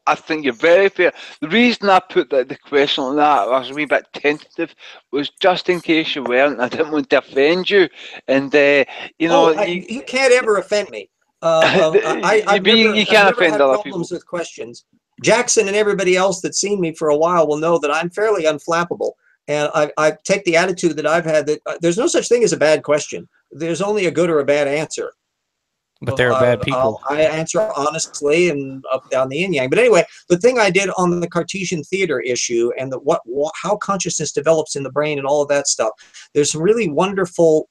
I think you're very fair. The reason I put the question like that, I was a wee bit tentative, was just in case you weren't. I didn't want to offend you. And, you know... you can't ever offend me. You can't offend other people. Problems with questions. Jackson and everybody else that's seen me for a while will know that I'm fairly unflappable. And I take the attitude that I've had that there's no such thing as a bad question. There's only a good or a bad answer. But they're bad people. I answer honestly and up down the yin yang. But anyway, the thing I did on the Cartesian theater issue and how consciousness develops in the brain and all of that stuff, there's some really wonderful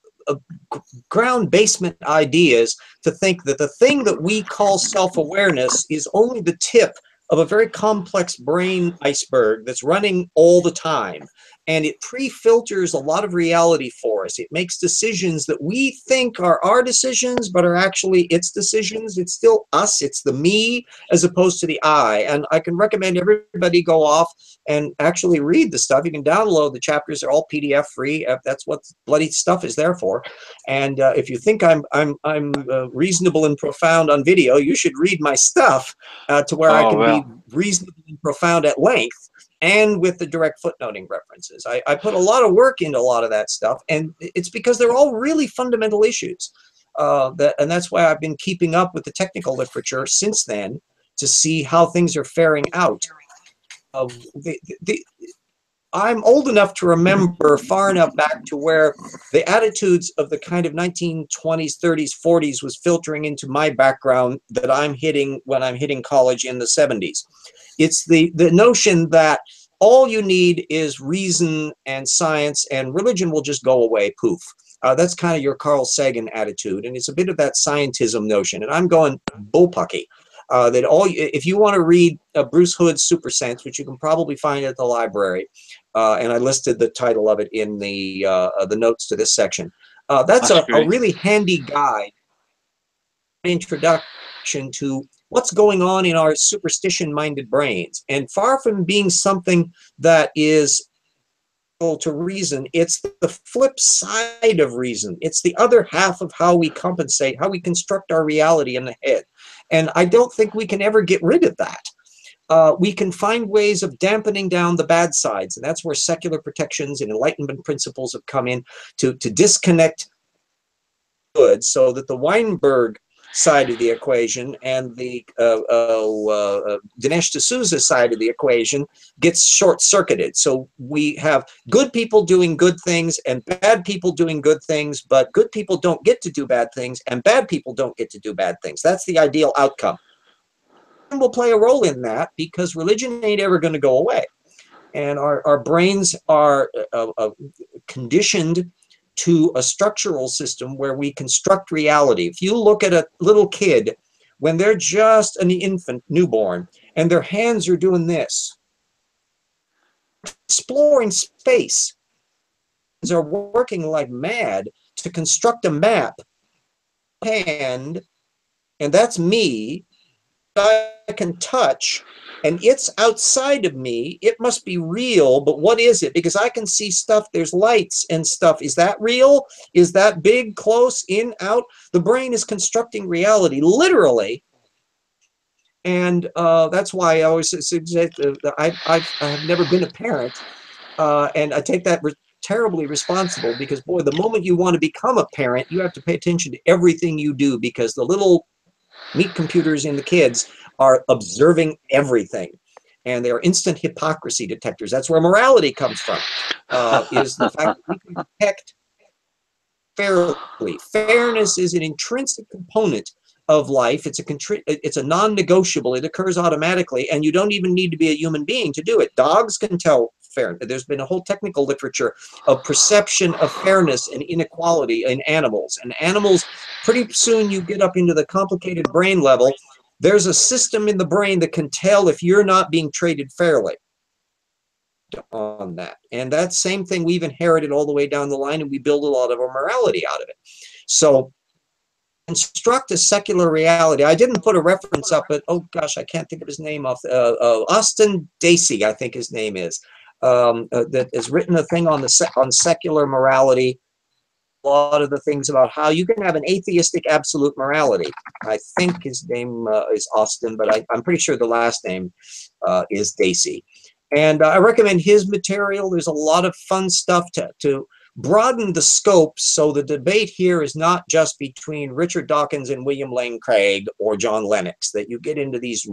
ground basement ideas to think that the thing that we call self-awareness is only the tip of a very complex brain iceberg that's running all the time. And it pre-filters a lot of reality for us. It makes decisions that we think are our decisions, but are actually its decisions. It's still us. It's the me as opposed to the I. And I can recommend everybody go off and actually read the stuff. You can download the chapters. They're all PDF free. That's what bloody stuff is there for. And if you think I'm reasonable and profound on video, you should read my stuff to where I can be reasonable and profound at length. And with the direct footnoting references. I put a lot of work into a lot of that stuff, and it's because they're all really fundamental issues. And that's why I've been keeping up with the technical literature since then to see how things are faring out. I'm old enough to remember far enough back to where the attitudes of the kind of 1920s, 30s, 40s was filtering into my background that I'm hitting when I'm hitting college in the 70s. It's the notion that all you need is reason and science, and religion will just go away, poof. That's kind of your Carl Sagan attitude, and it's a bit of that scientism notion. And I'm going bullpucky. That if you want to read Bruce Hood's SuperSense, which you can probably find at the library, and I listed the title of it in the notes to this section. That's a really handy guide, introduction to what's going on in our superstition-minded brains. And far from being something that is to reason, it's the flip side of reason. It's the other half of how we compensate, how we construct our reality in the head. And I don't think we can ever get rid of that. We can find ways of dampening down the bad sides, and that's where secular protections and enlightenment principles have come in to disconnect good, so that the Weinberg side of the equation and the Dinesh D'Souza side of the equation gets short-circuited. So we have good people doing good things and bad people doing good things, but good people don't get to do bad things and bad people don't get to do bad things. That's the ideal outcome. And we'll play a role in that because religion ain't ever going to go away. And our brains are conditioned to a structural system where we construct reality. If you look at a little kid when they're just an infant, newborn, and their hands are doing this, exploring space, are working like mad to construct a map, hand, and that's me, I can touch, and it's outside of me. It must be real, but what is it? Because I can see stuff, there's lights and stuff. Is that real? Is that big, close, in, out? The brain is constructing reality, literally. And that's why I always suggest I've never been a parent, and I take that terribly responsible, because, boy, the moment you want to become a parent, you have to pay attention to everything you do, because the little meat computers in the kids are observing everything, and they are instant hypocrisy detectors. That's where morality comes from, is the fact that we can detect fairly. Fairness is an intrinsic component of life. It's a non-negotiable. It occurs automatically, and you don't even need to be a human being to do it. Dogs can tell fair. There's been a whole technical literature of perception of fairness and inequality in animals. And animals, pretty soon you get up into the complicated brain level. There's a system in the brain that can tell if you're not being treated fairly on that. And that same thing we've inherited all the way down the line, and we build a lot of our morality out of it. So construct a secular reality. I didn't put a reference up, but oh gosh, I can't think of his name off. Austin Dacey, I think his name is, that has written a thing on on secular morality. A lot of the things about how you can have an atheistic absolute morality. I think his name is Austin, but I'm pretty sure the last name is Dacey. And I recommend his material. There's a lot of fun stuff to broaden the scope, so the debate here is not just between Richard Dawkins and William Lane Craig or John Lennox, that you get into these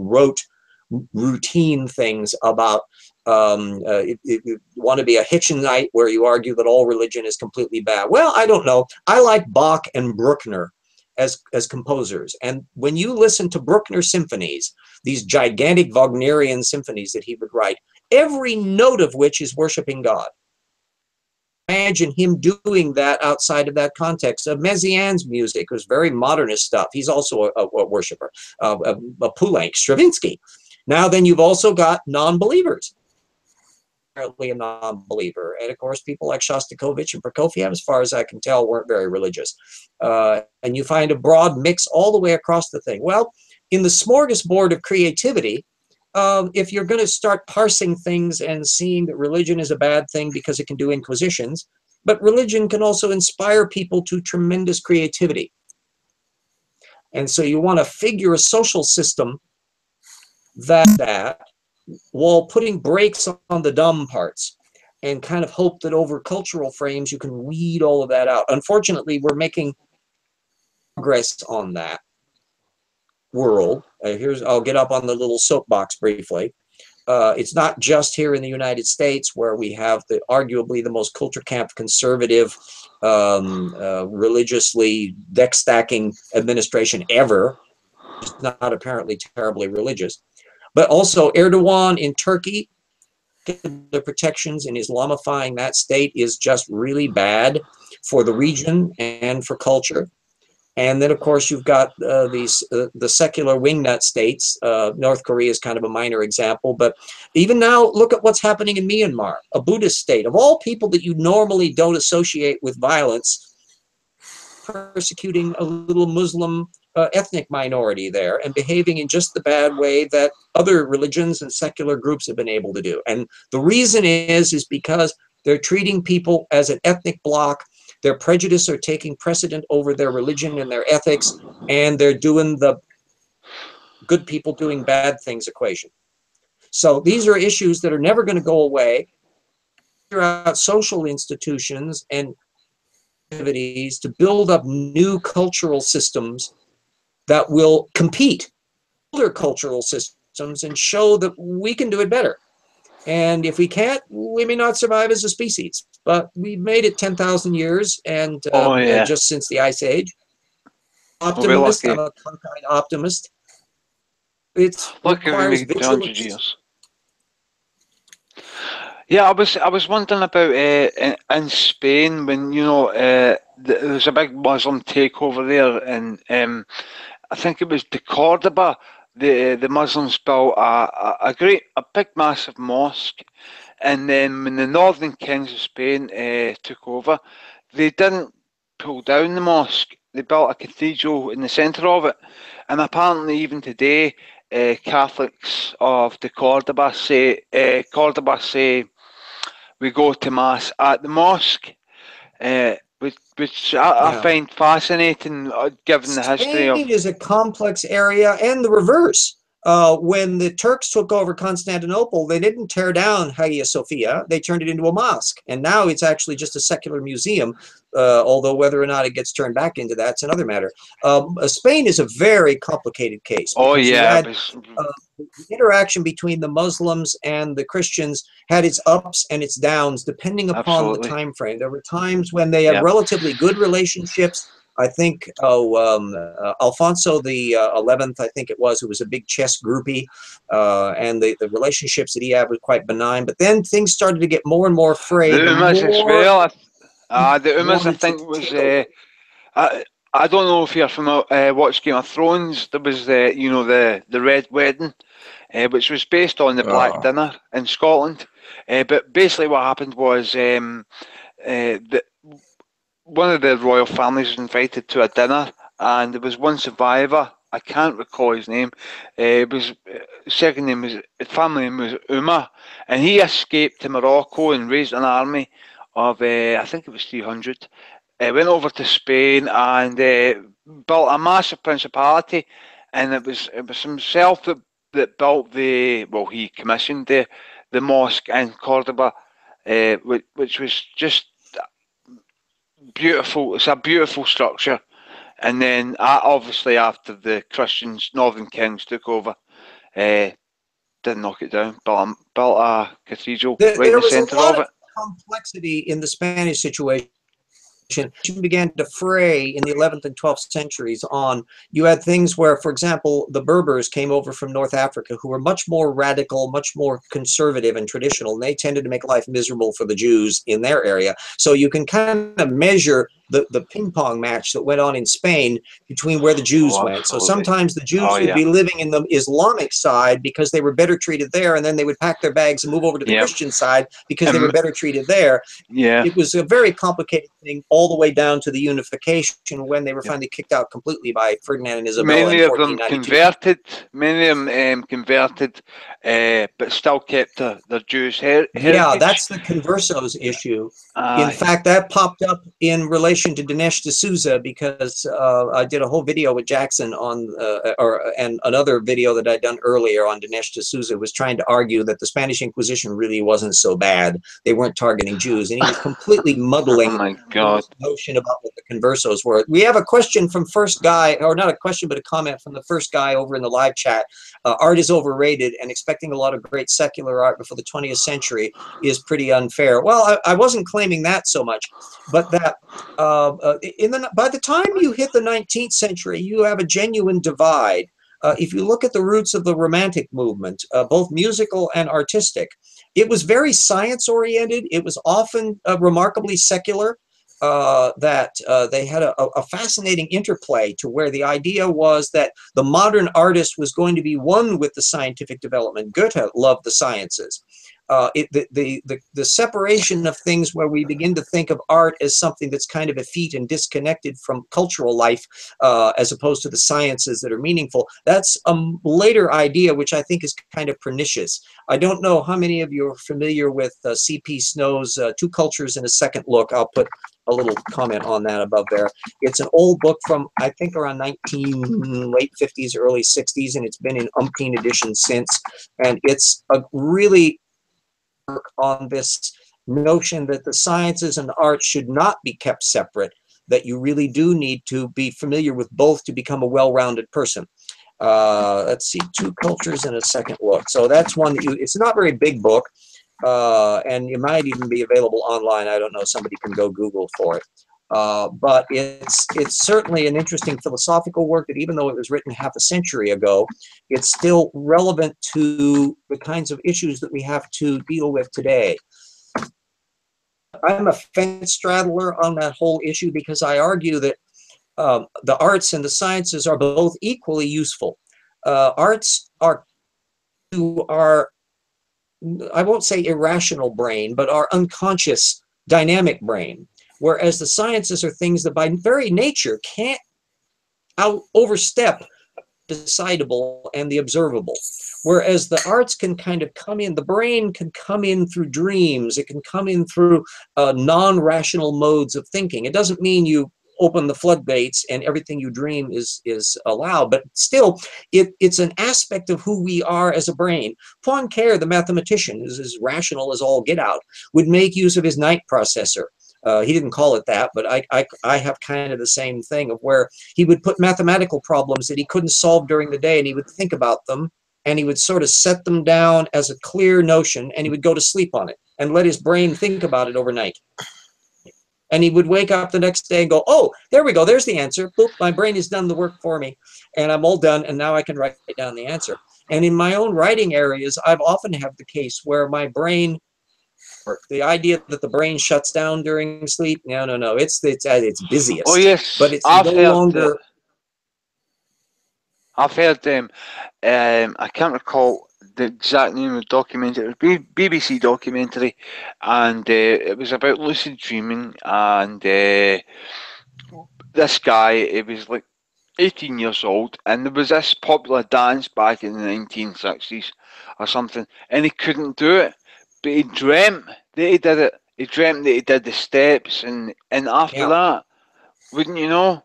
routine things about you want to be a Hitchenite where you argue that all religion is completely bad. Well, I don't know. I like Bach and Bruckner as composers. And when you listen to Bruckner symphonies, these gigantic Wagnerian symphonies that he would write, every note of which is worshiping God. Imagine him doing that outside of that context. Messiaen's music was very modernist stuff. He's also a worshiper. Poulenc, Stravinsky. Now then, you've also got non-believers. Apparently a non-believer. And of course, people like Shostakovich and Prokofiev, as far as I can tell, weren't very religious. And you find a broad mix all the way across the thing. Well, in the smorgasbord of creativity, if you're going to start parsing things and seeing that religion is a bad thing because it can do inquisitions, but religion can also inspire people to tremendous creativity. And so you want to figure a social system that while putting brakes on the dumb parts, and kind of hope that over cultural frames you can weed all of that out. Unfortunately, we're making progress on that world. I'll get up on the little soapbox briefly. It's not just here in the United States where we have arguably the most culture camp conservative, religiously deck stacking administration ever. It's not apparently terribly religious, but also Erdogan in Turkey. The protections in Islamifying that state is just really bad for the region and for culture. And then, of course, you've got the secular wingnut states. North Korea is kind of a minor example. But even now, look at what's happening in Myanmar, a Buddhist state. Of all people that you normally don't associate with violence, persecuting a little Muslim ethnic minority there and behaving in just the bad way that other religions and secular groups have been able to do. And the reason is because they're treating people as an ethnic bloc. Their prejudice are taking precedent over their religion and their ethics, and they're doing the good people doing bad things equation. So these are issues that are never going to go away. Throughout social institutions and activities to build up new cultural systems that will compete with older cultural systems and show that we can do it better. And if we can't, we may not survive as a species. But we've made it 10,000 years, and just since the Ice Age. Optimist, I'm a cockeyed optimist. It requires visual. Yeah, I was wondering about in Spain when there was a big Muslim takeover there, and I think it was de Cordoba. The Muslims built a big massive mosque, and then when the northern kings of Spain took over, they didn't pull down the mosque. They built a cathedral in the centre of it, and apparently even today, Catholics of de Cordoba say we go to mass at the mosque, which I find fascinating, given the history of. Spain is a complex area, and the reverse. When the Turks took over Constantinople, they didn't tear down Hagia Sophia; they turned it into a mosque, and now it's actually just a secular museum. Although whether or not it gets turned back into that's another matter. Spain is a very complicated case. Oh yeah, the interaction between the Muslims and the Christians had its ups and its downs depending upon the time frame. There were times when they had relatively good relationships. I think Alfonso the 11th, I think it was, who was a big chess groupie, and the relationships that he had were quite benign. But then things started to get more and more frayed. The Umas as well. The Umas, I think, was. I don't know if you're familiar. Watch Game of Thrones. There was the Red Wedding, which was based on the Black Dinner in Scotland. But basically, what happened was one of the royal families was invited to a dinner, and there was one survivor. I can't recall his name. His family name was Uma, and he escaped to Morocco and raised an army of I think it was 300. Went over to Spain and built a massive principality, and it was himself that built he commissioned the mosque in Cordoba, which was just beautiful. It's a beautiful structure. And then obviously after the Christians, Northern Kings took over, didn't knock it down, built a cathedral right in the centre of it. Complexity in the Spanish situation began to fray in the 11th and 12th centuries on. You had things where, for example, the Berbers came over from North Africa, who were much more radical, much more conservative and traditional, and they tended to make life miserable for the Jews in their area. So you can kind of measure the ping pong match that went on in Spain between where the Jews went. So sometimes the Jews would be living in the Islamic side because they were better treated there, and then they would pack their bags and move over to the Christian side because they were better treated there. It was a very complicated thing all the way down to the unification when they were finally kicked out completely by Ferdinand and Isabella in 1492. Many of them converted, but still kept their Jewish heritage. Yeah, that's the conversos issue. In fact, that popped up in relation to Dinesh D'Souza because I did a whole video with Jackson on, and another video that I'd done earlier on Dinesh D'Souza was trying to argue that the Spanish Inquisition really wasn't so bad. They weren't targeting Jews, and he was completely muddling oh my God. this notion about what the conversos were. We have a question from first guy, or not a question, but a comment from the first guy over in the live chat. Art is overrated, and expecting a lot of great secular art before the 20th century is pretty unfair. Well, I wasn't claiming that so much, but that by the time you hit the 19th century, you have a genuine divide. If you look at the roots of the Romantic movement, both musical and artistic, it was very science-oriented. It was often remarkably secular, that they had a fascinating interplay to where the idea was that the modern artist was going to be one with the scientific development. Goethe loved the sciences. The separation of things where we begin to think of art as something that's kind of effete and disconnected from cultural life, as opposed to the sciences that are meaningful, that's a later idea, which I think is kind of pernicious. I don't know how many of you are familiar with C.P. Snow's Two Cultures in a Second Look. I'll put a little comment on that above there. It's an old book from, I think, around late 50s, early 60s, and it's been in umpteen editions since. And it's a really on this notion that the sciences and the arts should not be kept separate, that you really do need to be familiar with both to become a well-rounded person. Let's see, Two Cultures in a Second Look. So that's one that it's not a very big book, and it might even be available online. I don't know, somebody can go Google for it. But it's certainly an interesting philosophical work that, even though it was written half a century ago, it's still relevant to the kinds of issues that we have to deal with today. I'm a fence straddler on that whole issue because I argue that the arts and the sciences are both equally useful. Arts are to our, I won't say irrational brain, but our unconscious dynamic brain. Whereas the sciences are things that by very nature can't overstep the decidable and the observable. Whereas the arts can kind of come in, the brain can come in through dreams, it can come in through non-rational modes of thinking. It doesn't mean you open the floodgates and everything you dream is allowed, but still it's an aspect of who we are as a brain. Poincare, the mathematician, is as rational as all get out, would make use of his night processor. He didn't call it that, but I have kind of the same thing, of where he would put mathematical problems that he couldn't solve during the day, and he would think about them, and he would sort of set them down as a clear notion, and he would go to sleep on it and let his brain think about it overnight. And he would wake up the next day and go, oh, there we go, there's the answer. Boop, my brain has done the work for me, and I'm all done, and now I can write down the answer. And in my own writing areas, I've often had the case where my brain, the idea that the brain shuts down during sleep, no, it's at its busiest. Oh yes, but it's no longer. I've heard them. I can't recall the exact name of the documentary. It was BBC documentary, and it was about lucid dreaming. And this guy, it was like 18 years old, and there was this popular dance back in the 1960s or something, and he couldn't do it. But he dreamt that he did it. He dreamt that he did the steps, and after that, wouldn't you know,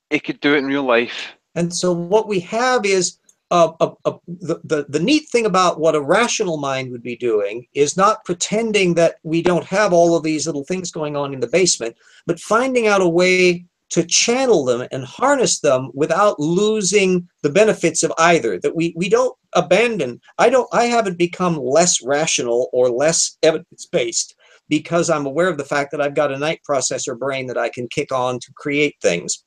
he could do it in real life. And so what we have is the neat thing about what a rational mind would be doing is not pretending that we don't have all of these little things going on in the basement, but finding out a way to channel them and harness them without losing the benefits of either. That we don't abandon. I haven't become less rational or less evidence-based because I'm aware of the fact that I've got a night processor brain that I can kick on to create things.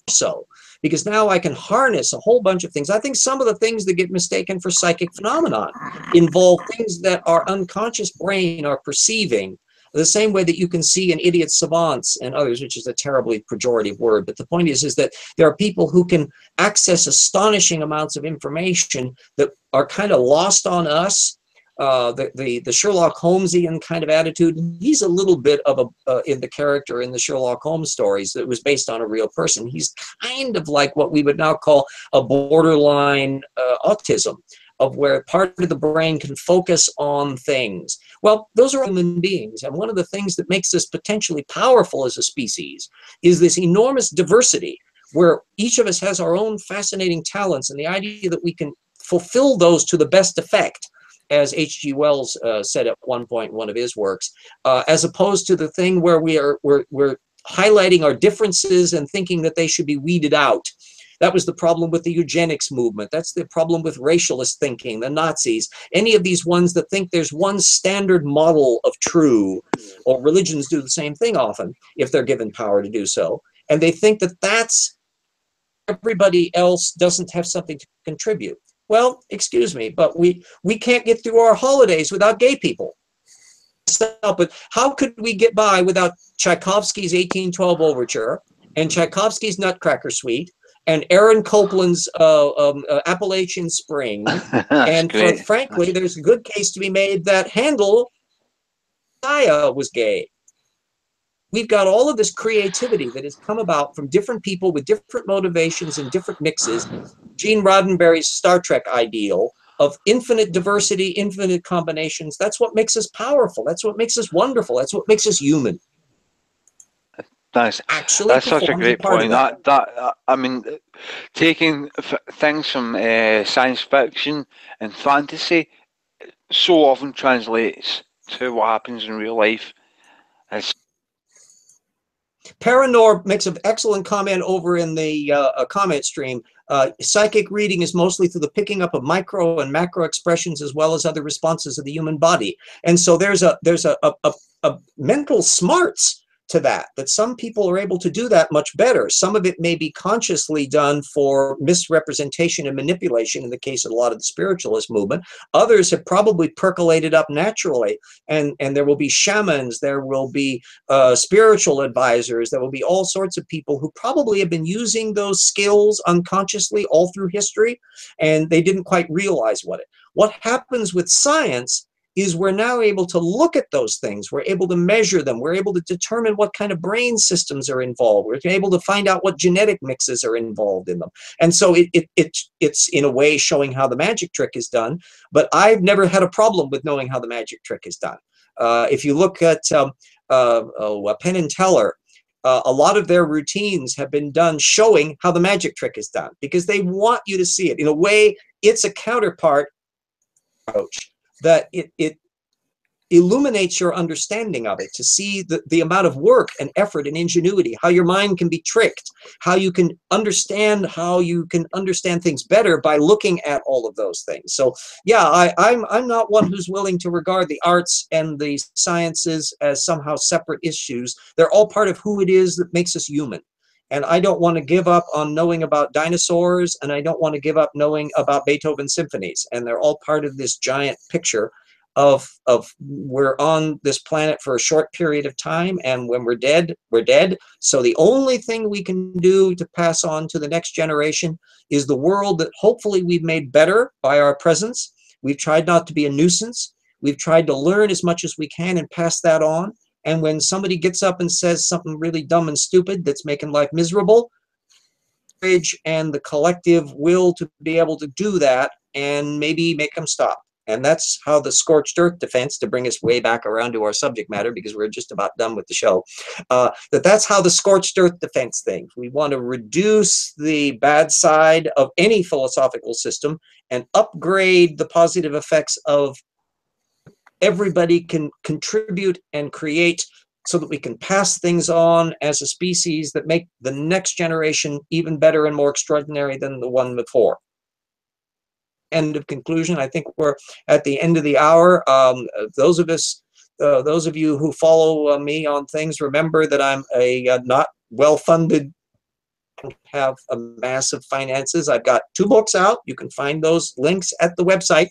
So, because now I can harness a whole bunch of things. I think some of the things that get mistaken for psychic phenomenon involve things that our unconscious brain are perceiving, the same way that you can see in idiot savants and others, which is a terribly pejorative word. But the point is that there are people who can access astonishing amounts of information that are kind of lost on us. The Sherlock Holmesian kind of attitude. He's a little bit of in the character in the Sherlock Holmes stories that was based on a real person. He's kind of like what we would now call a borderline autism, of where part of the brain can focus on things. Well, those are human beings, and one of the things that makes us potentially powerful as a species is this enormous diversity, where each of us has our own fascinating talents, and the idea that we can fulfill those to the best effect, as H.G. Wells said at one point in one of his works, as opposed to the thing where we're highlighting our differences and thinking that they should be weeded out. That was the problem with the eugenics movement. That's the problem with racialist thinking, the Nazis, any of these ones that think there's one standard model of true, or religions do the same thing often if they're given power to do so. And they think that that's everybody else doesn't have something to contribute. Well, excuse me, but we can't get through our holidays without gay people. But how could we get by without Tchaikovsky's 1812 Overture and Tchaikovsky's Nutcracker Suite and Aaron Copland's Appalachian Spring? And frankly, there's a good case to be made that Handel was gay. We've got all of this creativity that has come about from different people with different motivations and different mixes. Gene Roddenberry's Star Trek ideal of infinite diversity, infinite combinations. That's what makes us powerful. That's what makes us wonderful. That's what makes us human. That's such a great point. I mean, taking things from science fiction and fantasy so often translates to what happens in real life. Paranor makes an excellent comment over in the comment stream. Psychic reading is mostly through the picking up of micro and macro expressions as well as other responses of the human body. And so there's a mental smarts to that some people are able to do that much better. Some of it may be consciously done for misrepresentation and manipulation in the case of a lot of the spiritualist movement. Others have probably percolated up naturally, and there will be shamans, there will be spiritual advisors, there will be all sorts of people who probably have been using those skills unconsciously all through history, and they didn't quite realize what happens with science is we're now able to look at those things. We're able to measure them. We're able to determine what kind of brain systems are involved. We're able to find out what genetic mixes are involved in them. And so it's in a way showing how the magic trick is done, but I've never had a problem with knowing how the magic trick is done. If you look at Penn and Teller, a lot of their routines have been done showing how the magic trick is done because they want you to see it. In a way, it's a counterpart approach that it illuminates your understanding of it, to see the amount of work and effort and ingenuity, how your mind can be tricked, how you can understand things better by looking at all of those things. So yeah, I'm not one who's willing to regard the arts and the sciences as somehow separate issues. They're all part of who it is that makes us human. And I don't want to give up on knowing about dinosaurs, and I don't want to give up knowing about Beethoven symphonies. And they're all part of this giant picture of we're on this planet for a short period of time, and when we're dead, we're dead. So the only thing we can do to pass on to the next generation is the world that hopefully we've made better by our presence. We've tried not to be a nuisance. We've tried to learn as much as we can and pass that on. And when somebody gets up and says something really dumb and stupid that's making life miserable, courage and the collective will to be able to do that and maybe make them stop. And that's how the scorched earth defense, to bring us way back around to our subject matter, because we're just about done with the show, that's how the scorched earth defense thing. We want to reduce the bad side of any philosophical system and upgrade the positive effects of everybody can contribute and create, so that we can pass things on as a species that make the next generation even better and more extraordinary than the one before. End of conclusion. I think we're at the end of the hour. Those of you who follow me on things, remember that I'm a not well-funded, have a massive finances. I've got 2 books out. You can find those links at the website.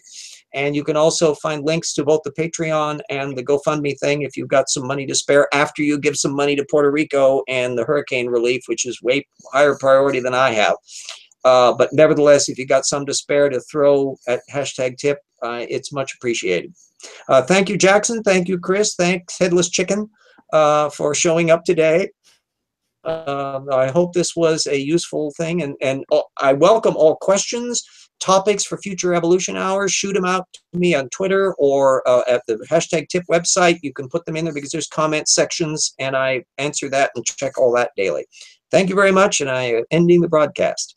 And you can also find links to both the Patreon and the GoFundMe thing if you've got some money to spare after you give some money to Puerto Rico and the hurricane relief, which is way higher priority than I have. But nevertheless, if you got some to spare to throw at #tip, it's much appreciated. Thank you, Jackson. Thank you, Chris. Thanks, Headless Chicken, for showing up today. I hope this was a useful thing, and I welcome all questions, topics for future evolution hours. Shoot them out to me on Twitter or at the #tip website. You can put them in there because there's comment sections, and I answer that and check all that daily. Thank you very much, and I am ending the broadcast.